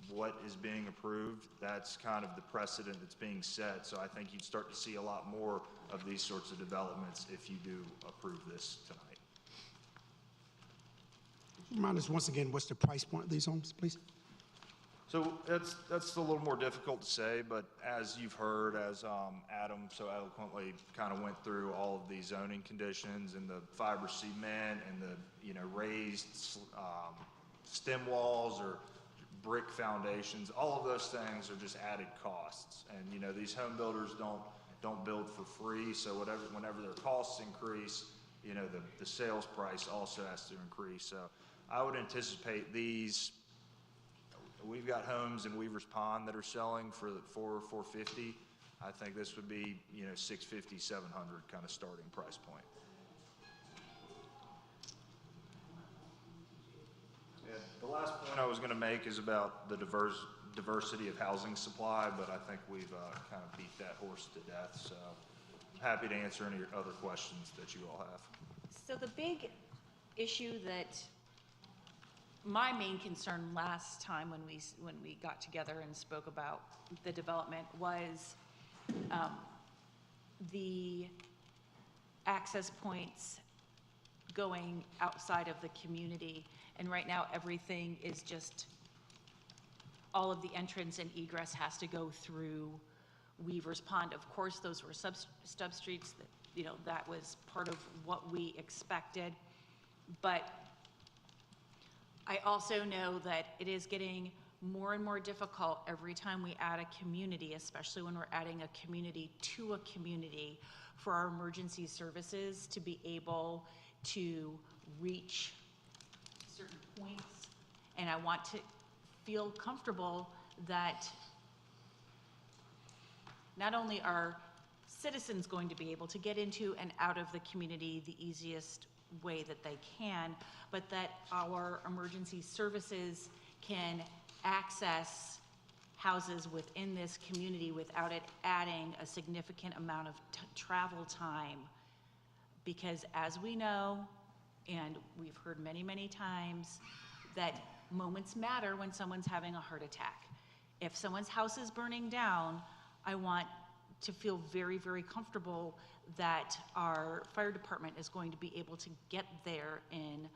what is being approved, that's kind of the precedent that's being set. So I think you'd start to see a lot more of these sorts of developments if you do approve this tonight. Remind us once again, what's the price point of these homes, please? So that's a little more difficult to say, but as you've heard, as Adam so eloquently kind of went through all of these zoning conditions and the fiber cement and the raised stem walls or brick foundations, all of those things are just added costs. And these home builders don't build for free, so whenever their costs increase, the sales price also has to increase. So I would anticipate these. We've got homes in Weaver's Pond that are selling for $450. I think this would be, $650, $700 kind of starting price point. Yeah, the last point I was going to make is about the diversity of housing supply, but I think we've kind of beat that horse to death. So I'm happy to answer any other questions that you all have. So the big issue that my main concern last time when we got together and spoke about the development was the access points going outside of the community. And right now everything is just, all of the entrance and egress has to go through Weaver's Pond. Of course, those were stub streets that, that was part of what we expected. But I also know that it is getting more and more difficult every time we add a community, especially when we're adding a community to a community, for our emergency services to be able to reach certain points. And I want to feel comfortable that not only are citizens going to be able to get into and out of the community the easiest way that they can, but that our emergency services can access houses within this community without it adding a significant amount of travel time. Because as we know, and we've heard many, many times, that moments matter when someone's having a heart attack. If someone's house is burning down, I want to feel very, very comfortable that our fire department is going to be able to get there in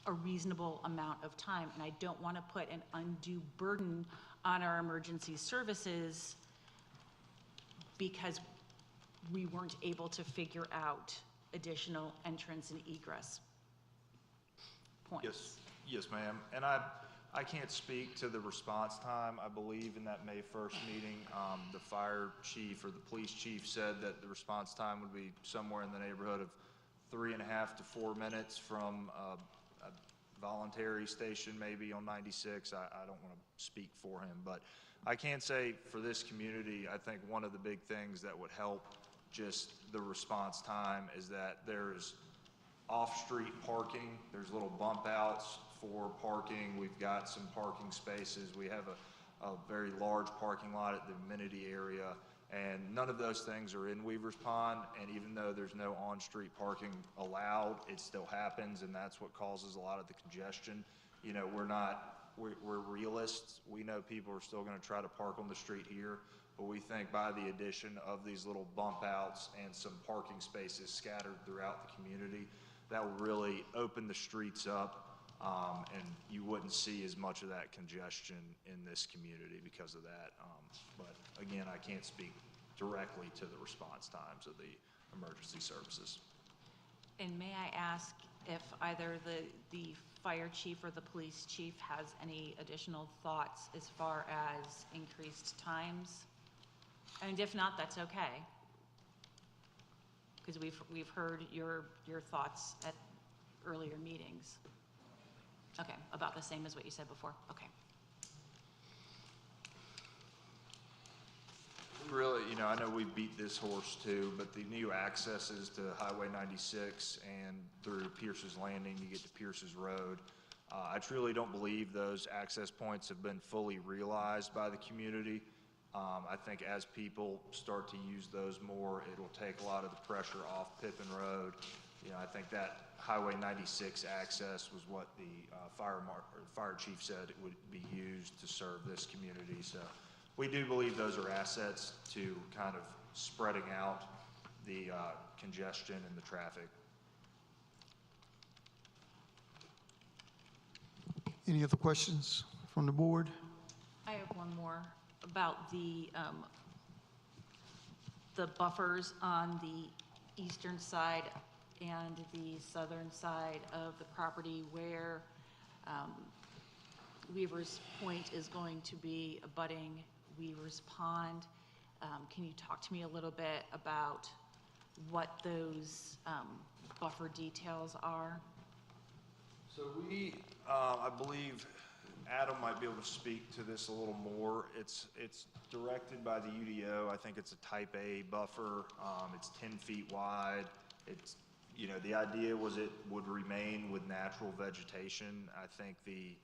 a reasonable amount of time. And I don't want to put an undue burden on our emergency services because we weren't able to figure out additional entrance and egress points. Yes, ma'am. And I can't speak to the response time. I believe in that May 1st meeting, the fire chief or the police chief said that the response time would be somewhere in the neighborhood of 3.5 to 4 minutes from a voluntary station maybe on 96. I don't want to speak for him, but I can say for this community, I think one of the big things that would help just the response time is that there's off-street parking. There's little bump outs for parking. We've got some parking spaces. We have a very large parking lot at the amenity area, and none of those things are in Weaver's Pond. And even though there's no on-street parking allowed, it still happens, and that's what causes a lot of the congestion. You know, we're realists. We know people are still going to try to park on the street here, but we think by the addition of these little bump outs and some parking spaces scattered throughout the community, that will really open the streets up, and you wouldn't see as much of that congestion in this community because of that. But again, I can't speak directly to the response times of the emergency services. And may I ask if either the fire chief or the police chief has any additional thoughts as far as increased times? And if not, that's okay. Because we've heard your thoughts at earlier meetings. Okay, about the same as what you said before. Okay. Really, you know, I know we beat this horse too, but the new accesses to Highway 96 and through Pierce's Landing to get to Pierce's Road, I truly don't believe those access points have been fully realized by the community. I think as people start to use those more, it will take a lot of the pressure off Pippin Road. You know, I think that Highway 96 access was what the fire chief said it would be used to serve this community. So we do believe those are assets to kind of spreading out the congestion and the traffic. Any other questions from the board? I have one more about the buffers on the eastern side and the southern side of the property where Weaver's Point is going to be abutting Weaver's Pond. Can you talk to me a little bit about what those buffer details are? So we, I believe Adam might be able to speak to this a little more. It's directed by the UDO. I think it's a type A buffer. It's 10 feet wide. It's, you know, the idea was it would remain with natural vegetation. I think the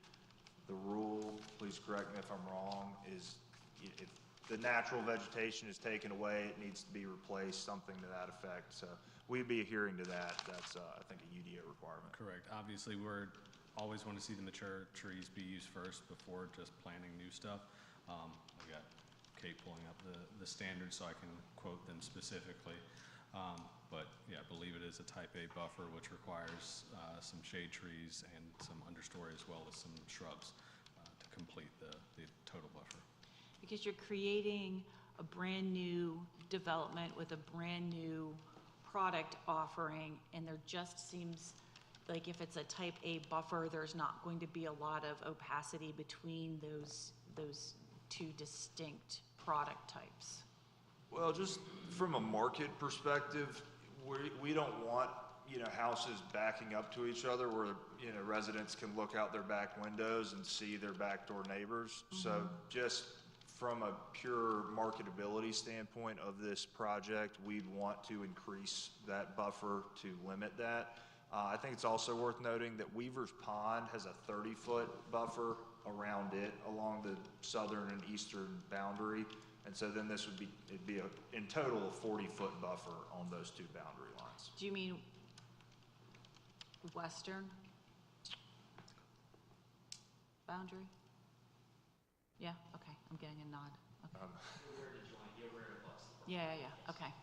rule, please correct me if I'm wrong, is if the natural vegetation is taken away, it needs to be replaced, something to that effect. So we'd be adhering to that. That's, I think, a UDO requirement. Correct. Obviously, we're always want to see the mature trees be used first before just planting new stuff. I've got Kate pulling up the standards so I can quote them specifically. But yeah, I believe it is a type A buffer, which requires some shade trees and some understory as well as some shrubs to complete the total buffer. Because you're creating a brand new development with a brand new product offering, and there just seems like if it's a type A buffer, there's not going to be a lot of opacity between those two distinct product types. Well, just from a market perspective, we don't want, you know, houses backing up to each other where, you know, residents can look out their back windows and see their backdoor neighbors. Mm-hmm. So just from a pure marketability standpoint of this project, we'd want to increase that buffer to limit that. I think it's also worth noting that Weaver's Pond has a 30-foot buffer around it along the southern and eastern boundary. And so then this would be, it'd be in total a 40-foot buffer on those two boundary lines. Do you mean western boundary? Yeah, okay, I'm getting a nod. Okay. Yeah, okay.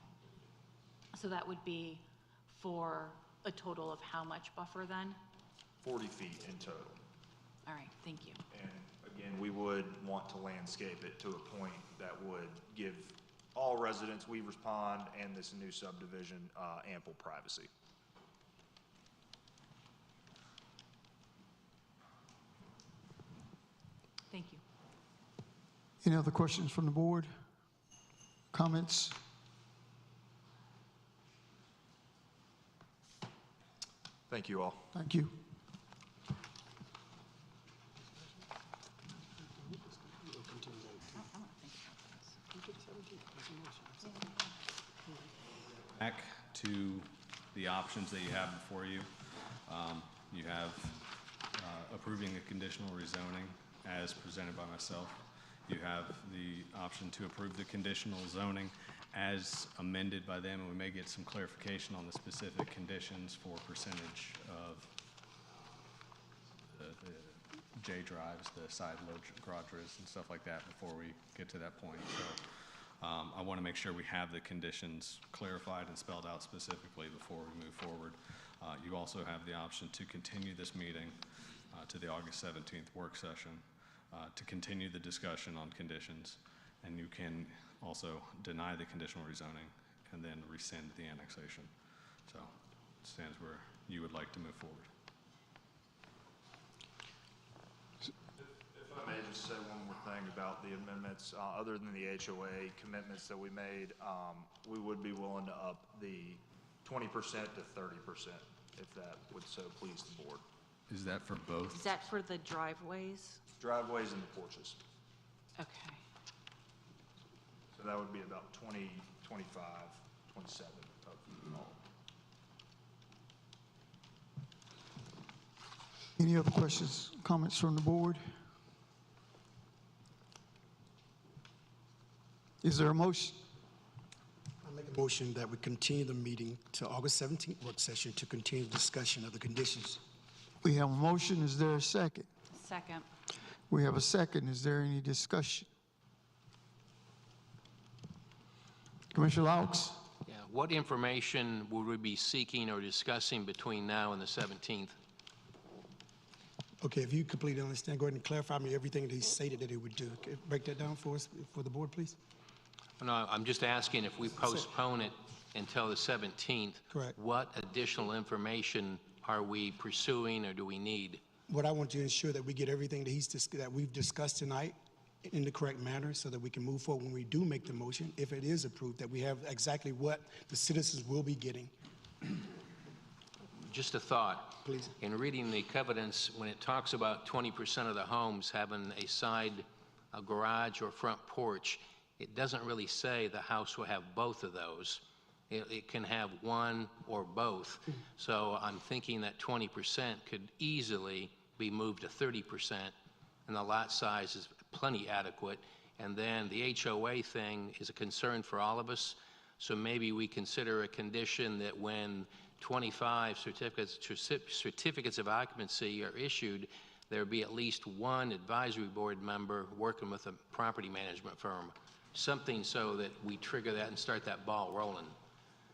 So that would be for a total of how much buffer then? 40 feet in total. All right, thank you. And again, we would want to landscape it to a point that would give all residents, Weavers Pond and this new subdivision, ample privacy. Thank you. Any other questions from the board? Comments? Thank you all. Thank you. Back to the options that you have before you. You have approving a conditional rezoning as presented by myself. You have the option to approve the conditional zoning as amended by them, and we may get some clarification on the specific conditions for percentage of the J drives, the side load garages and stuff like that before we get to that point. So I want to make sure we have the conditions clarified and spelled out specifically before we move forward. You also have the option to continue this meeting to the August 17th work session to continue the discussion on conditions, and you can also deny the conditional rezoning and then rescind the annexation. So it stands where you would like to move forward. If I may just say one more thing about the amendments, other than the HOA commitments that we made, we would be willing to up the 20% to 30% if that would so please the board. Is that for both? Is that for the driveways? Driveways and the porches. Okay. So that would be about 20, 25, 27 of all. Any other questions, comments from the board? Is there a motion? I make a motion that we continue the meeting to August 17th work session to continue discussion of the conditions. We have a motion. Is there a second? Second. We have a second. Is there any discussion? Commissioner Laux? Yeah, what information would we be seeking or discussing between now and the 17th? Okay, if you completely understand, go ahead and clarify me everything that he stated that he would do. Okay, break that down for us, for the board, please. No, I'm just asking if we postpone it until the 17th. Correct. What additional information are we pursuing or do we need? What I want to ensure that we get everything that that we've discussed tonight in the correct manner so that we can move forward when we do make the motion, if it is approved, that we have exactly what the citizens will be getting. Just a thought. Please. In reading the covenants, when it talks about 20% of the homes having a garage or front porch, it doesn't really say the house will have both of those. It can have one or both. So I'm thinking that 20% could easily be moved to 30%, and the lot size is plenty adequate. And then the HOA thing is a concern for all of us. So maybe we consider a condition that when 25 certificates of occupancy are issued, there be at least one advisory board member working with a property management firm. Something so that we trigger that and start that ball rolling.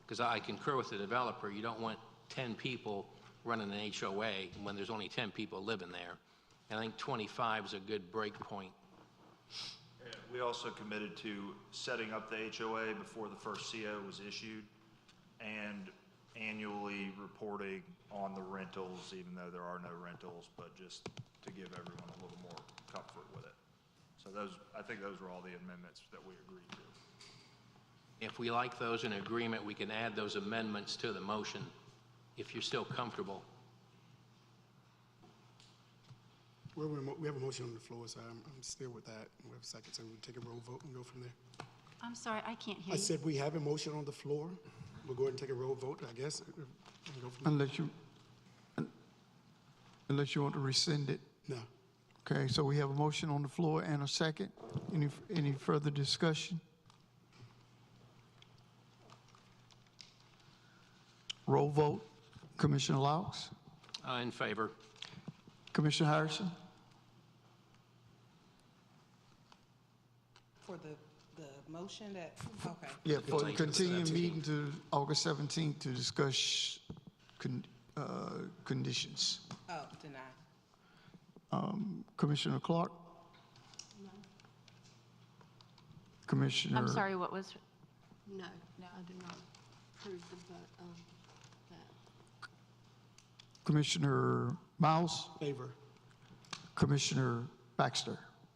Because I concur with the developer, you don't want 10 people running an HOA when there's only 10 people living there. And I think 25 is a good break point. And we also committed to setting up the HOA before the first CO was issued and annually reporting on the rentals, even though there are no rentals, but just to give everyone a little more comfort with it. So I think those were all the amendments that we agreed to. If we like those in agreement, we can add those amendments to the motion, if you're still comfortable. We have a motion on the floor, so I'm still with that. We have a second, so we'll take a roll vote and go from there. I'm sorry, I can't hear I you. said we have a motion on the floor. We'll go ahead and take a roll vote, I guess. And go from there. Unless you want to rescind it. No. Okay, so we have a motion on the floor and a second. Any further discussion? Roll vote. Commissioner Laux? In favor. Commissioner Harrison? For the motion that, okay. Yeah, for the continuing meeting to August 17th to discuss conditions. Oh, denied. Commissioner Clark? Commissioner? I'm sorry, what was? No, I do not approve that. Commissioner Miles? Favor. Commissioner Baxter?